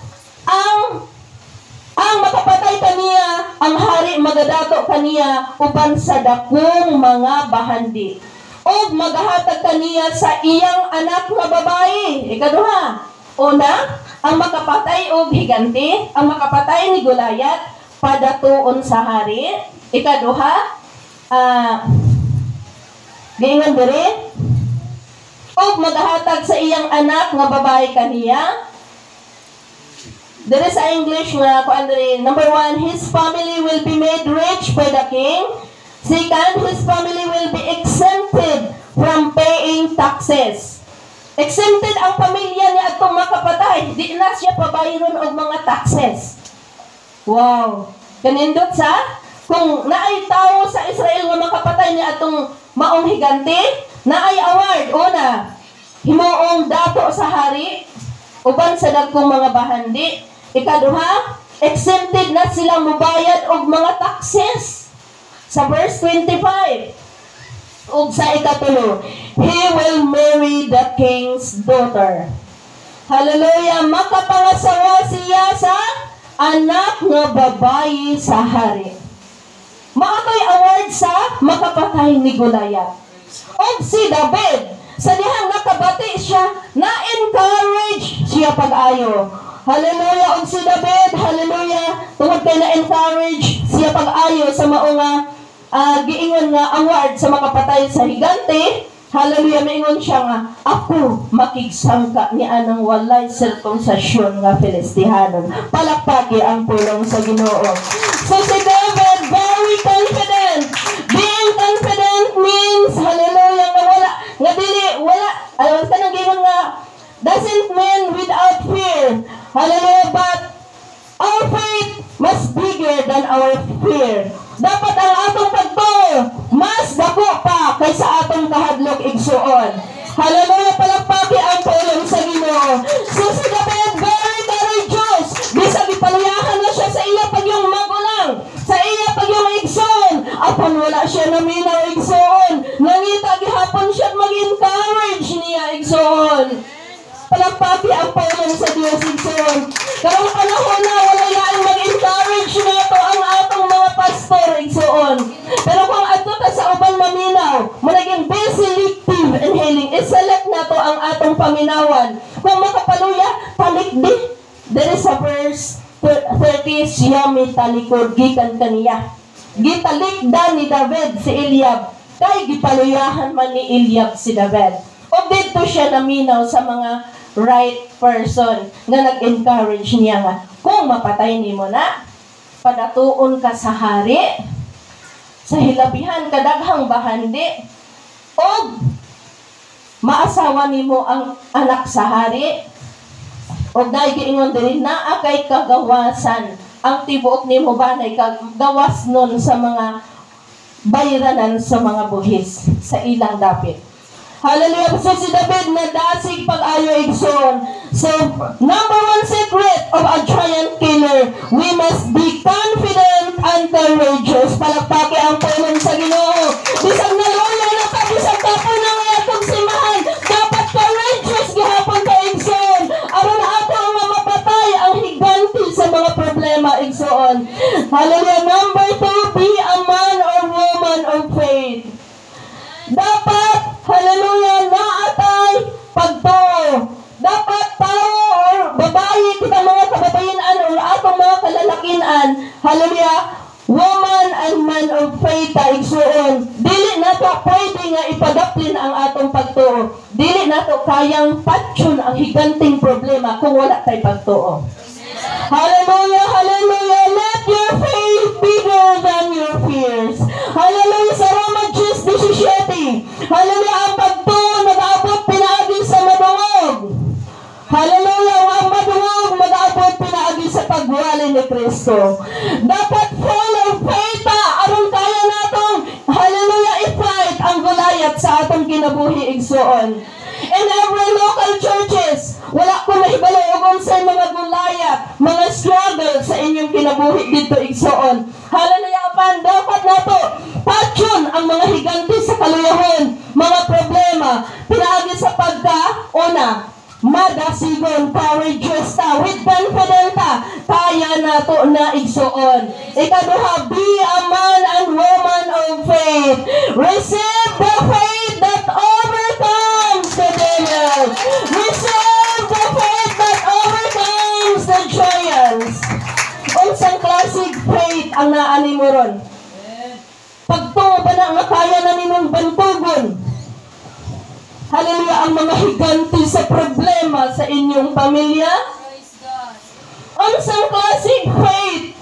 ang makapatay kaniya, ang hari magadato kaniya uban sa dakong mga bahandi. O magahatag kaniya sa iyang anak nga babae. Ikaduha, una, ang makapatay og higanti, ang makapatay ni Goliath, padatuon sa hari. Ikaduha, giingon diri, og magahatag sa iyang anak nga babae kaniya. There is English nga number 1, his family will be made rich by the king. Second, his family will be exempted from paying taxes. Exempted ang pamilya ni atong makapatay. Di na siya pabayron og mga taxes. Wow. Kanindot sa kung naay tao sa Israel nga makapatay ni atong maong higanti, naay award. Una, himuong dato sa hari, uban sa dagkong mga bahandi. Ikaduha, exempted na silang mubayad og mga taxes. Sa verse 25. Ug sa ikatulo, he will marry the king's daughter. Hallelujah! Makapangasawa siya sa anak nga babayi sa hari. Maatoy award sa makapatay ni Goliath. Og si David, sa dihang nakabati siya, na-encourage siya pag-ayo. Hallelujah! Og si David, hallelujah, tungod kay na-encourage siya pag-ayo sa maunga giingon nga award sa makapatay sa higante. Hallelujah, maingon siya nga, ako makigsangka ni anang walay sirkonsasyon nga Filistihanon. Palakpaki ang pulong sa Ginoo. So si David, very confident. Being confident means, hallelujah, nga wala, nga dili, wala, alam ka nang gingon nga, doesn't mean without fear. Hallelujah, but our faith must bigger than our fear. Dapat ang atong pagtuo mas dako pa kaysa atong kahadlok igsuon. Hallelujah, palakpaki ang pulong sa Ginoo. So si David, very courageous. Bisag ipaluyahan na siya sa iya pagyong magulang, sa iya pagyong igsuon. Apan wala siya naminaw igsuon. Nangita gihapon siya mag-encourage niya igsuon. Palakpaki ang pulong sa Dios igsuon. Karong panahon na walay laing mag-encourage nato ang atong mga pastor igsuon. Pero kung adto ta sa ubang maminaw, managing be selective in healing. I-select nato ang atong paminawan. Kung makapaluya, talikdi. There is a verse 30, siya may talikod gikan kaniya. Gitalikdan ni David si Eliab. Kay gipaluyahan man ni Eliab si David. O dito siya naminaw sa mga right person nga nag-encourage niya nga, kung mapatay nimo na, padatuon ka sa hari, sa hilabihan kadaghang bahandi, o maasawa nimo ang anak sa hari, o dahil giingon din na kay kagawasan, ang tibuok nimo ba na kagawas nun sa mga bayranan sa mga buhis, sa ilang dapit. Hallelujah. So si David na dasig pag-ayo igsoon. So, number one secret of a giant killer, we must be confident and courageous. Palakpaki ang pulong sa Ginoo. Bisag naluya na ka, bisag tapo na nga itong simahan, dapat courageous gihapon ka igsoon. Aron ato nga mapatay ang higanti sa mga problema igsoon. Hallelujah. Number two, be a man or woman of faith. Dapat, hallelujah, naatay pagtuo. Dapat tao or babae, kita mga kababayanan or atong mga kalalakinan, hallelujah, woman and man of faith igsuon. Dili nato pwede nga ipadaplin ang atong pagtuo. Dili nato kayang patyon ang higanting problema kung wala tay pagtuo. Hallelujah, hallelujah, let your faith bigger than your fears. Hallelujah, sa Roma 10:17. Hallelujah, ang pagtuo nag-aabot pinaagi sa madungog. Hallelujah, ang madungog mag-aabot pinaagi sa pagwali ni Kristo. Dapat full of faith aron kaya natong, hallelujah, i-fight ang Goliath sa atong kinabuhi igsuon. In every local churches, wala ko mahibalo og unsay mga Goliath, mga struggle sa inyong kinabuhi dito igsuon. Hallelujah, apan dapat nato patyon ang mga higanti sa kaluyahon, mga problema, pinaagi sa pagka-una, madasigon, courageous ta, with confident ta, kaya nato na igsuon. Ikaduha, be a man and woman of faith. Receive the faith that overcomes the devil. Receive the faith that overcomes the giants. Unsang classic faith ang naani mo ron? Pagtuo ba na nga kaya na nimong bantugon? Hallelujah, ang mga higanti sa problema sa inyong pamilya? Unsang classic faith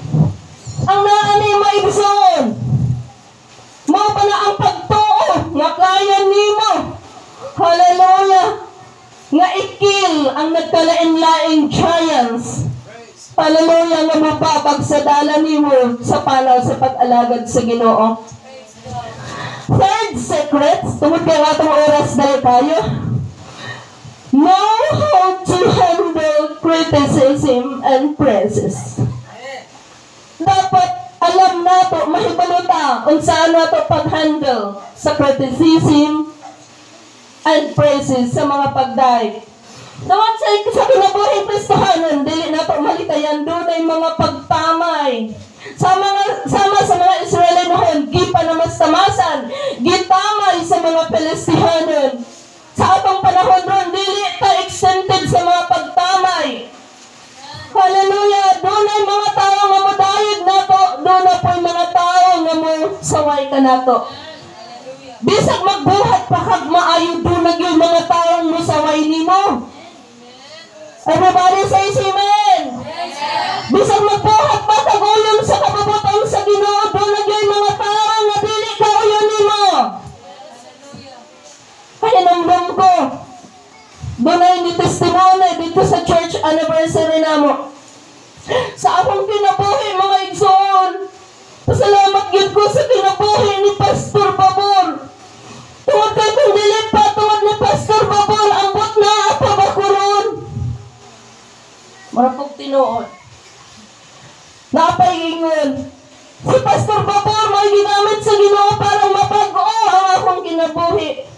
ang naani maigsoon? Mao ba na ang pagtuo nga kaya nimo? Hallelujah, nga ikil ang nagkalain-laing giants. Hallelujah, nga mapapag sa dala nimo sa panaw sa pag-alagad sa Ginoo. Third secret, tungod kay atong oras dahil tayo. and praises. Dapat alam nato, mahibaluta unsa nato pag-handle sa criticism and praises sa mga pagdaig. Tungod sa kinabuhing Kristohanon, dili nato malikayan dunay mga pagtamay. Sama sa mga Israelinohon, gipanamastamasan, gitamay sa mga Pilistihanon. Sa atong panahon ron, dili ta exempted sa mga pagtamay. Hallelujah! Doon ay mga tao nga mo dayeg nato, doon na po mga tao nga mo saway ka nato. Bisag magbuhat pa kag maayo doon na yung mga taong mo saway nimo. Everybody say amen! Bisag magbuhat pa kag uyon sa kabubuton sa Ginoo, doon na yung mga tao nga dili ka uyon nimo. Kaya namdam ko, doon ay ni testimony dito sa church anniversary namo. Sa akong kinabuhi, mga igsoon, pasalamat yun ko sa kinabuhi ni Pastor Babor. Tungod kay kung dilit pa, tungod ni Pastor Babor, ambot na ako bakuron. Marapog tinuod. Napahingon. Si Pastor Babor, may ginamit sa Ginoo para mapag-o ang akong kinabuhi.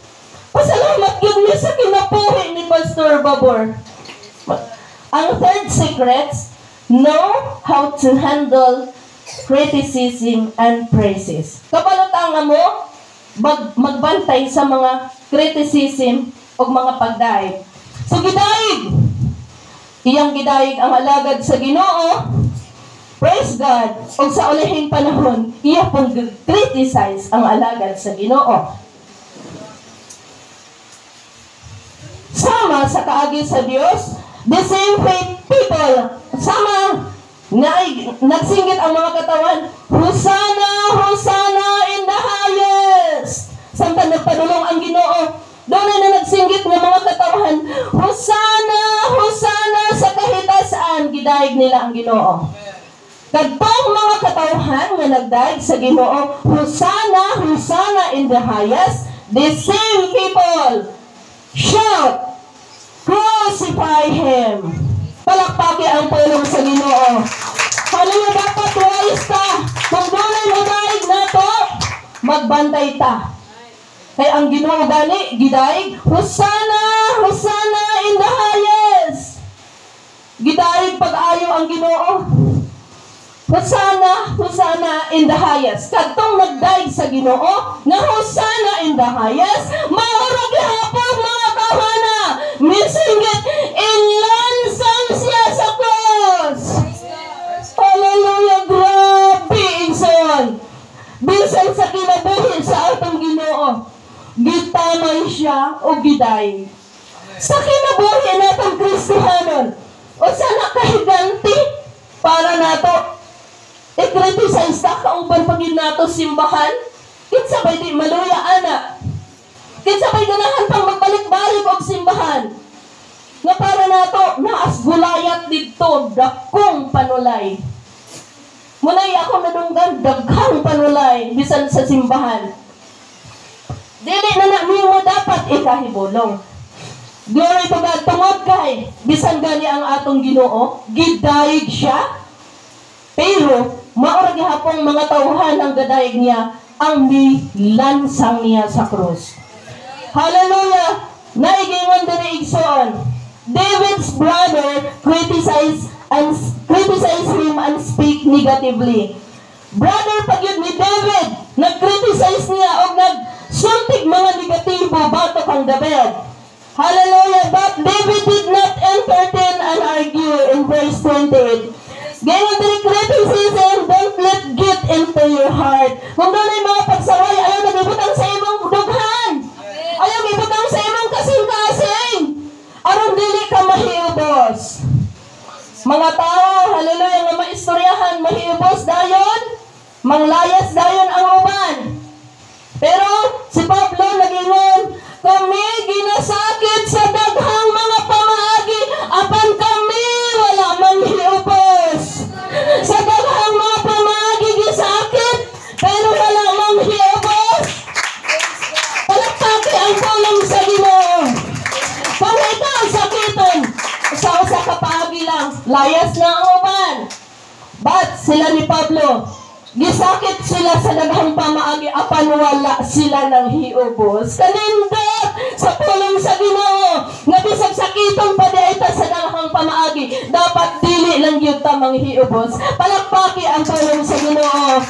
Pasalamat yun niya sa kinabuhi ni Pastor Babor. Ang third secret, know how to handle criticism and praises. Kapalutang mo, magbantay sa mga criticism o mga pagdaig. So, gidaig! Iyang gidaig ang alagad sa Ginoo. Praise God! O sa ulihing panahon, iya pong criticize ang alagad sa Ginoo. Sama sa kaagi sa Diyos, the same faith people, sama, nagsinggit ang mga katawan, Hosanna, Hosanna in the highest. Samtang nagpadulong ang Ginoo, doon na nagsinggit ng mga katawan, Hosanna, Hosanna sa kahitasan, gidaig nila ang Ginoo. Kadtong mga katawhan nga nagdaig sa Ginoo, Hosanna, Hosanna in the highest, the same people shout, crucify Him. Palakpaki ang pulong sa Ginoo. Hallelujah, dapat wais ta. Kung doon ay madaig na to, magbantay ta. Kaya ang Ginoo gani, gidaig, Hosanna, Hosanna in the highest. Gidaig pag-ayo ang Ginoo. Hosanna, Hosanna in the highest. Kadtong nagdaig sa Ginoo, na Hosanna in the highest, maurag hapon mga kahana, misingit, ilansang siya sa cross. Hallelujah, grabe, inson. Bisan sa kinabuhi sa atong Ginoo, gitamay siya o gidaig. Sa kinabuhi natong Kristohanon, o sana kahiganti para nato i-criticize ta kauban pagin nato simbahan, kinsabay di maluya ana, kinsabay ganahan pang magbalik-balik og simbahan nga para nato naas gulayat didto dakong panulay. Munay ako nadunggan daghang panulay bisan sa simbahan. Dili na nimo dapat ikahibulong. Glory to God, tungod kay bisan gani ang atong Ginoo, gidaig siya. Pero maura gihapong mga tawhan ang gadaig niya ang nilansang niya sa krus. Hallelujah! Naigingon diri igsoon. David's brother criticized him and speak negatively. Brother pagyud ni David, nag-criticize niya o nagsultig mga negatibo batok ang David. Hallelujah! But David did not entertain and argue in verse 28. Ganyan din criticism, don't let get into your heart. Kung doon ay mga pagsaway, ayaw nagibutang sa imong dughan. Ayaw gibutang sa imong kasing-kasing. Aron dili ka mahiubos. Mga tao, hallelujah, nga maistoryahan, mahiubos dayon, manglayas dayon ang uban. Pero si Pablo nagingon, kami ginasakit sa daghang mga pamaagi, apan kami wala mang hiubos. Sa daghang mga pamaagi gisakit, pero wala mang hiubos. Palakpaki ang pulong sa Ginoo. Kung ikaw sakiton, sa usa ka paagi lang, layas na ang But sila ni Pablo, gisakit sila sa daghang pamaagi apan wala sila ng hiubos. Kanindot sa pulong sa Ginoo nga bisag sakiton pa di ita sa daghang pamaagi, dapat dili lang gyud ta manghiubos. Palakpaki ang pulong sa Ginoo.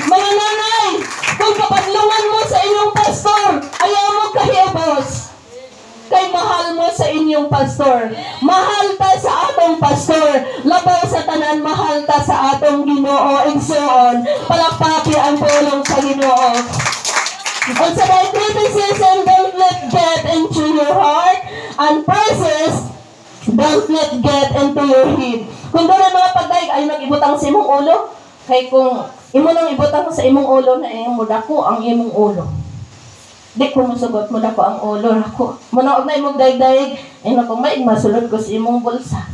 Mga nanay, kung kapadlungan mo sa inyong pastor, ayaw mo kahiubos. Kay mahal mo sa inyong pastor. Mahal ta sa atong pastor. Labaw sa tanan, mahal ta sa atong Ginoo. Igsoon, palakpaki ang pulong sa Ginoo. On sa day criticism, don't let get into your heart, and praises, don't let get into your head. Kung doon ang mga pagdaig ay nag-ibutang sa imong ulo, kay kung imo nang ibutang sa imong ulo na imo dako ang imong ulo. Di ko musugot mo dako ang ulo ako. Manaog na imong daig-daig, ino kung may masulod ko sa imong bulsa.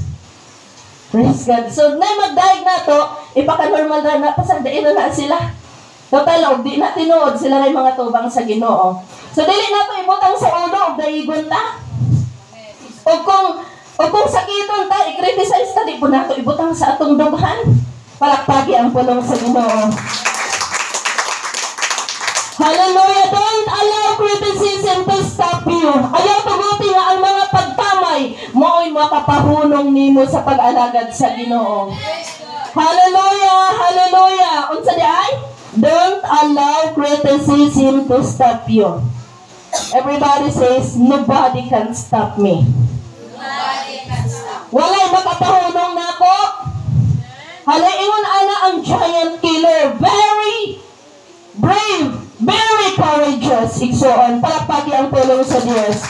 Praise God. So, na magdaig na to, ipaka-normal na pasandain na sila. Total, og di na tinuod sila na mga tubang sa Ginoo. So, dili na to ibutang sa ulo, og daigon ta. O kung sakiton ta, i-criticize ta, di po na to ibutang sa atong dughan. Palakpagi ang pulong sa Ginoo. Hallelujah! Don't allow criticism to stop you. Ayaw tuguti nga ang mga pagtamay, mao'y makapahunong nimo sa pag-alagad sa Ginoo. Hallelujah! Hallelujah! Unsa di ay? Don't allow criticism to stop you. Everybody says, nobody can stop me. Nobody can stop. Walay makapahunong nako. Halay ingon ana ang giant killer, very brave, very courageous. Igsoon, palakpaki ang pulong sa Diyos.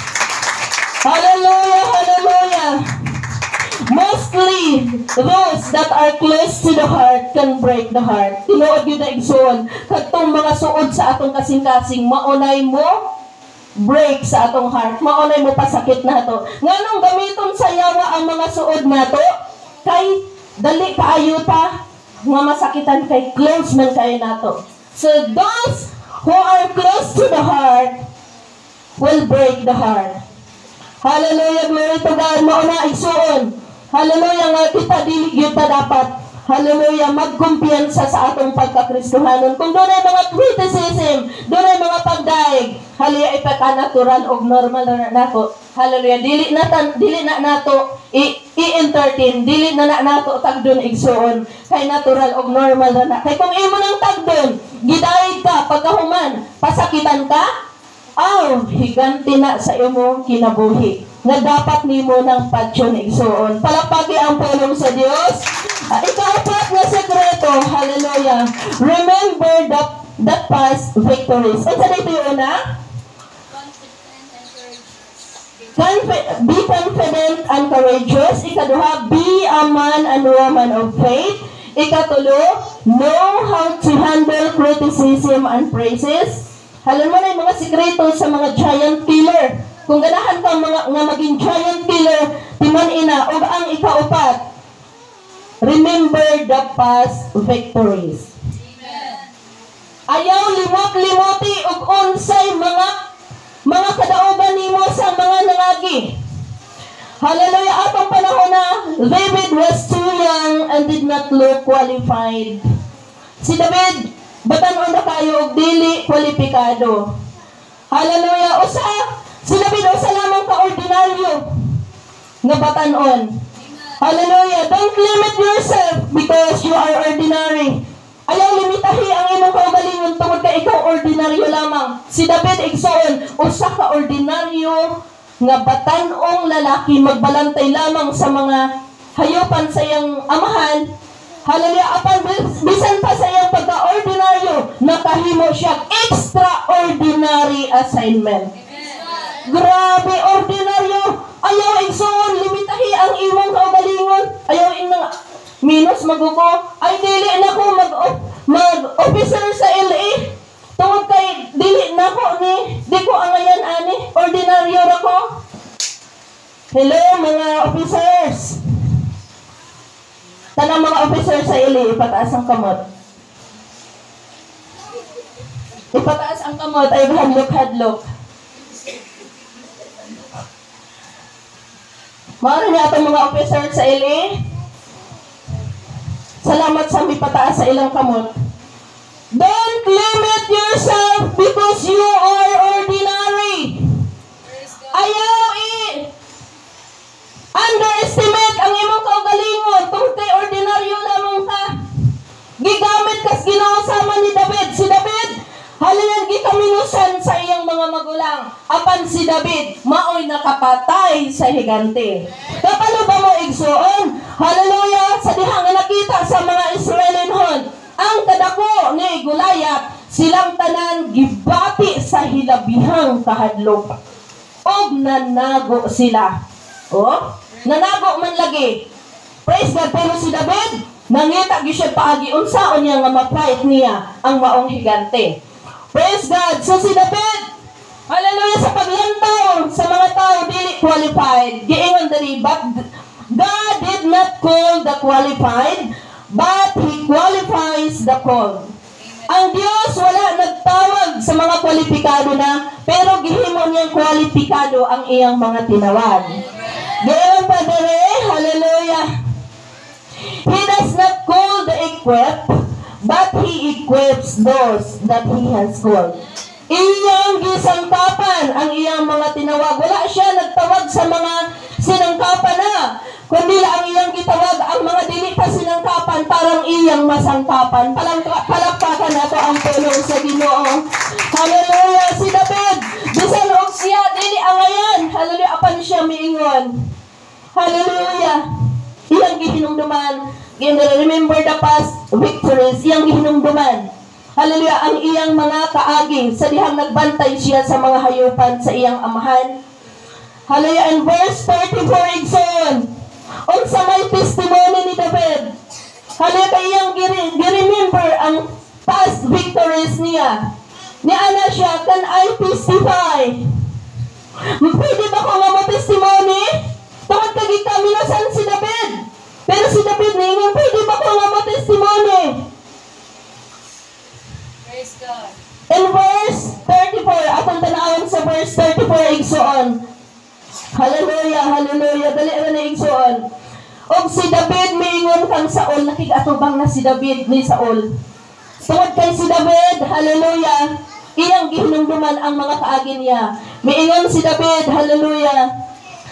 Hallelujah, hallelujah. Mostly, those that are close to the heart can break the heart. Tinuod yun na igsoon. Katong mga suod sa atong kasing-kasing, maunay mo break sa atong heart. Maunay mo pasakit na to. Nganong gamiton sa yawa ang mga suod na to? Kay dali kaayo ta nga masakitan kay close man kayo nato. So those who are close to the heart will break the heart. Hallelujah, glory to God. Mauna igsuon. Hallelujah nga kita dili gyud ta dapat. Hallelujah, magkumpiyansa sa atong pagkakristohanon. Kung doon ay mga criticism, doon ay mga pagdaig, hallelujah, ipaka-natural o normal na nako. Hallelujah, dili na nato i-entertain, dili na nato tagdon igsuon, kay natural o normal na. Kay kung imo nang tagdon, gidaig ka, pagkahuman, pasakitan ka, higanti na sa imo kinabuhi. Nga dapat nimo ng patsyon igsuon. Palapagi ang pulong sa Dios. Ika-apat na sekreto, hallelujah. Remember the past victories. Unsa dito yung una? Be confident and courageous. Ikaduha, be a man and woman of faith. Ikatulo, know how to handle criticism and praises. Halon mo na yung mga sekreto sa mga giant killer. Kung ganahan ka nga maging giant killer, timan ina, o ang ikaupat, remember the past victories. Amen. Ayaw limot-limoti og unsay mga kadaugan nimo sa mga nangagi. Hallelujah, atong panahon na David was too young and did not look qualified. Si David, batan-on na kayo og dili kwalipikado. Hallelujah, si David usa lamang ka-ordinaryo nga batan-on. Hallelujah, don't limit yourself because you are ordinary. Ayaw limitahi ang imong kaugalingon tungod kay ikaw ordinaryo lamang. Si David igsoon, usa ka ordinaryo nga batan-ong lalaki magbalantay lamang sa mga hayupan sa iyang amahan. Hallelujah, apan bisan pa sa iyang pagka-ordinaryo, nakahimo siya extraordinary assignment. Grabe, ordinaryo. Ayaw igsoon, limitahi ang imong kaugalingon. Ayaw inang minus maguko. Ay dili na ko mag-officer sa LA. Tungod kay dili na ko di ko angayan ani. Ordinaryo ra ko. Hello mga officers. Tanang mga officers sa LA, ipataas ang kamot. Ipataas ang kamot ay hadlok-hadlok. Maano niya itong mga officer sa LA? Salamat sa may pataas sa ilang kamot. Don't limit yourself because you are ordinary. Ayaw underestimate ang imong kaugalingon tungkol kay ordinaryo lamang ka. Gigamit kas Ginoo sama ni David. Si David, halayan gikaminusan sa iyang mga magulang. Apan si David, maoy nakapatay sa higante. Kapalo ba mo igsuon? Hallelujah! Sa dihang nga nakita sa mga Israelinhon, ang kadako ni Goliath, silang tanan gibati sa hilabihang kahadlok. Og nanago sila. Oh, nanago man lagi. Praise God. Pero si David, nangita gyud siya paagi unsaon niya nga ma-fight niya ang maong higante. Praise God. So si David, hallelujah, sa paglantaw sa mga tao dili qualified. Giingon dali, but God did not call the qualified, but He qualifies the called. Ang Diyos wala nagtawag sa mga kwalipikado na, pero gihimo niyang kwalipikado ang iyang mga tinawag. Gayon pa dere, hallelujah. He does not call the equipped, but He equips those that He has called. Iyang gisangkapan ang iyang mga tinawag. Wala siya nagtawag sa mga sinangkapan na, kundi ang iyang gitawag ang mga dili pa sinangkapan, parang iyang masangkapan. Palakpakan nato ang tulong sa Ginoo. Hallelujah. Si David, bisan og siya dili angayan, hallelujah, apan siya miingon. Hallelujah. Iyang gihinumduman. Remember the past victories. Iyang gihinumduman. Hallelujah. Ang iyang mga kaagi sa dihang nagbantay siya sa mga hayupan sa iyang amahan. Hallelujah. And verse 34 igsoon, unsa may testimony ni David. Hallelujah. Kay iyang gi-remember ang past victories niya. Ni ana siya, can I testify? Pwede ba ko nga mo testimony? Tungod kay gikaminusan si David. Pero si David ningon, pwede ba ko nga mo testimony? Praise God. In verse 34, atong tanawon sa verse 34 igsuon. Hallelujah, hallelujah. Dali ra na igsuon. Og si David miingon kang Saul, nakigatubang na si David ni Saul. Tungod kay si David, hallelujah, iyang gihinumduman ang mga kaagi niya. Miingon si David, hallelujah,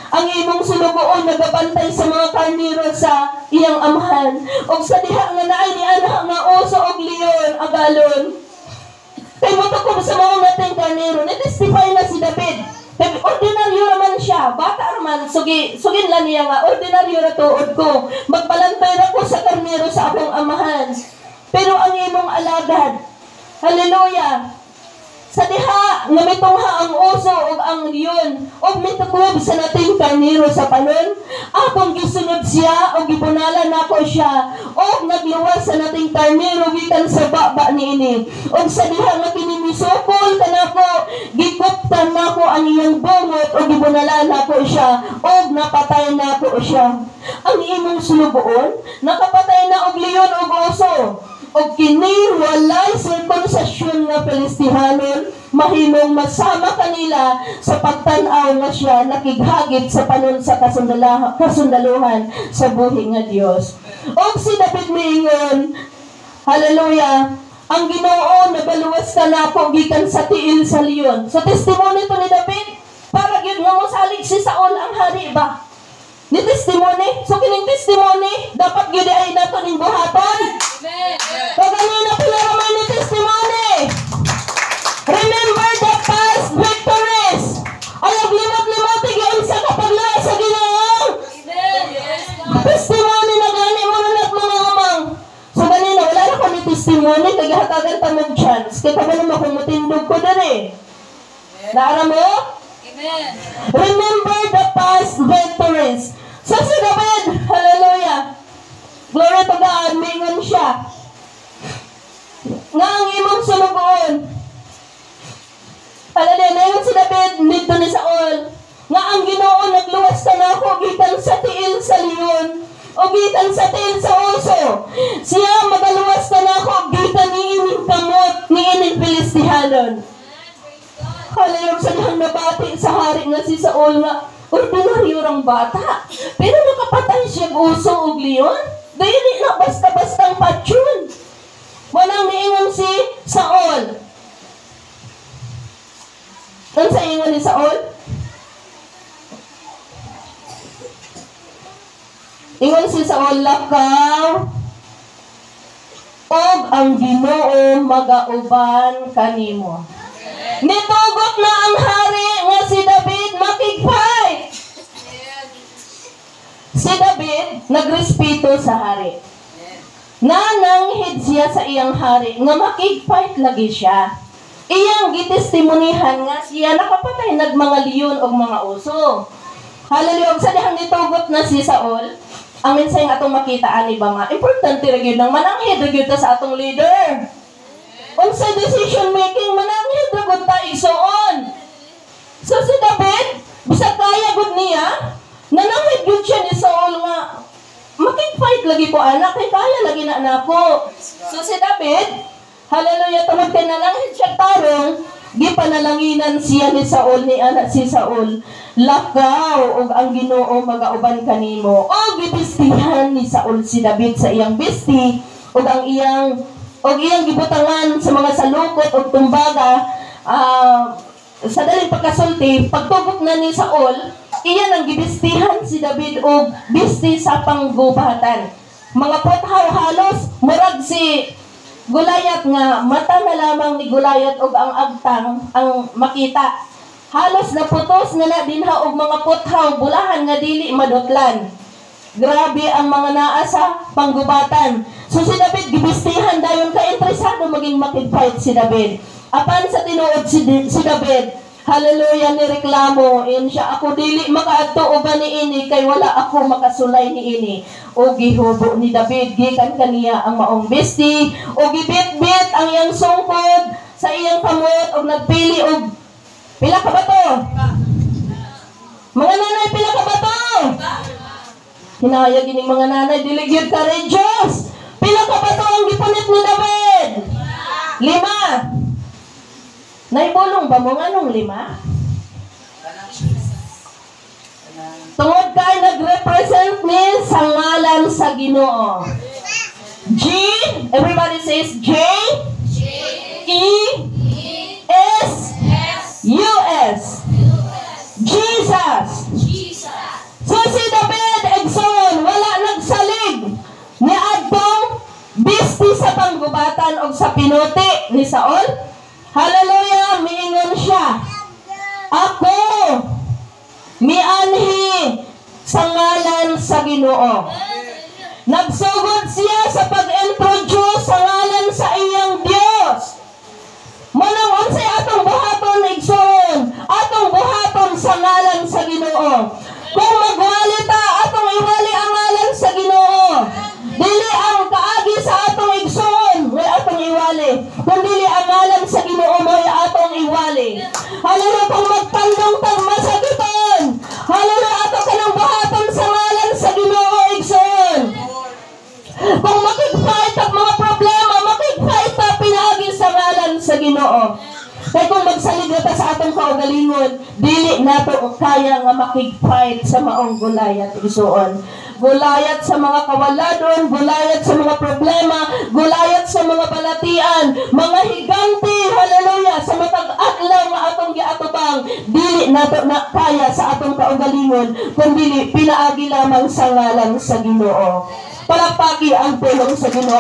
ang imong sulugoon nagabantay sa mga karniro sa iyang amahan. Og sa diha nga naay ni anak nga oso og leon agalon. Kay motukob sa mga nating karniro, ni-testify na si David. Kay ordinaryo naman siya, bata naman, sugin lang niya nga, ordinaryo na tuod ko. Magbalantay na ko sa karniro sa akong amahan. Pero ang imong alagad, hallelujah, sa diha nga mitungha ang oso ug ang leon ug mitukob sa nating karniro sa panon, akong gisunod siya ug gibunalan nako siya ug nagluwas sa nating karniro gikan sa baba niini ug sa diha nga kinimisukol kanako gikuptan nako ang iyang bungot ug gibunalan nako siya ug napatay nako siya. Ang imong sulugoon nakapatay na og leon ug oso. O kini walay sirkunsasyon nga Pilistihanon, mahimong masama kanila sa pagtanaw nga siya nakighagit sa panon sa kasundaluhan sa buhi nga Dios. O si David miingon, hallelujah, ang Ginoo nagaluwas ka nako gikan sa tiil sa leon. So testimony to ni David, para gyud nga mosalig si Saul ang hari ba? Ni testimony, so kining testimony dapat gyud ay nato ning buhaton. Amen. Pagano pala naman ni testimony. Remember the past victories. Ayog limot-limot gyud sa kapaglaas sa Ginoo. Amen. Yes, God. Testimony na gani mo na mga amang. So ganina wala na ko ni testimony kay gihatagan ta mo chance. Kay kabalo mo kung mutindog ko diri. Naara mo? Amen. Remember the past victories. So si David, hallelujah, glory to God, mingon siya. Nga ang imong sulugoon. Hallelujah, mingon si David, dito ni Saul. Nga ang Ginoo nagluwas ka na ako, gikan sa tiil sa leon, o gikan sa tiil sa oso. Siya magaluwas ka na ako, gikan ni ining kamot, ni ining Pilistihanon. Hallelujah, sa dihang nabati sa hari nga si Saul nga, ordinaryo rang bata. Pero nakapatay siya uso og leon. Dili na basta-bastang patyon. Walang niingon si Saul. Ano sa ingon ni Saul? Ingon si Saul, lakaw og ang Ginoo magauban kanimo. Nitugot na ang hari nga si David makigfight. Si David nagrespeto sa hari. Nananghid siya sa iyang hari nga makigfight lagi siya. Iyang gitestimonihan nga siya nakapatay nag mga leon o mga uso. Hallelujah. Sa dihang nitugot na si Saul, ang mensay nga atong makita ani ba nga, importante ra gyud nang mananghid ra gyud ta sa atong leader. Unsa decision making mananghid ra gyud ta igsuon. So si David, bisag kaya gud niya, nananghid gyud siya ni Saul nga makig-fight lagi ko anak, kay kaya lagi na nako. So si David, hallelujah, tungod kay nananghid siya tarong, gipanalanginan siya ni Saul ni anak si Saul. Lakaw og ang Ginoo magauban kanimo. O gibistihan ni Saul si David sa iyang bisti og ang iyang gibutangan sa mga salukot og tumbaga sa daling pagkasulti. Pagtugok na ni Saul, iyan ang gibistihan si David og bisti sa panggubatan. Mga pothaw halos murag si Gulayat nga mata na lamang ni Gulayat og ang agtang ang makita. Halos naputos na dinha og mga pothaw bulahan nga dili madutlan. Grabe ang mga naa sa panggubatan. So si David gibistihan dayon ka interesado maging makig-fight si David. Apan sa tinuod si David, hallelujah, ni reklamo in siya, ako dili makaadto uban niini kay wala ako makasulay niini. O gihubo ni David gikan kaniya ang maong bisti o gibit-bit ang iyang sungkod sa iyang kamot og nagpili og pila ka bato? Mga nanay, pila ka bato? Hinayag ining mga nanay, dili gyud courageous. Pila ka bato ang gipunit ni David? 5. Naibulong ba mo nganong 5? Tungod kay nagrepresent ni sa ngalan sa Ginoo. G, everybody says J, E, S, U.S. Jesus. So si David Egson wala nagsalig ni adtong bisti sa panggubatan og sa pinuti ni Saul. Hallelujah, miingon siya, ako mianhi sa ngalan sa Ginoo. Nagsugod siya sa pag-introduce sa ngalan sa iyang Dios. Manang unsay atong buhaton igsoon, atong buhaton sa ngalan sa Ginoo. Kung magwali ta, atong iwali ang ngalan sa Ginoo. Dili ang kaagi sa atong igsoon, may atong iwali. Kung dili ang ngalan sa Ginoo, may atong iwali. Hallelujah, kung magtandong tag masagiton, hallelujah, ato kanang buhaton sa ngalan sa Ginoo igsoon. Kung makig-fight ang mga problema, makig-fight ta pinaagi sa ngalan sa Ginoo. Kaya kung magsalig na ta sa atong kaugalingon, dili nato kaya nga makig-fight sa maong Gulayat igsoon. Gulayat sa mga kawaladon, gulayat sa mga problema, gulayat sa mga balatian, mga higante, hallelujah, sa matag adlaw nga atong giatubang, dili nato na kaya sa atong kaugalingon, kundi pinaagi lamang sa ngalan sa Ginoo. Palakpaki ang pulong sa Ginoo.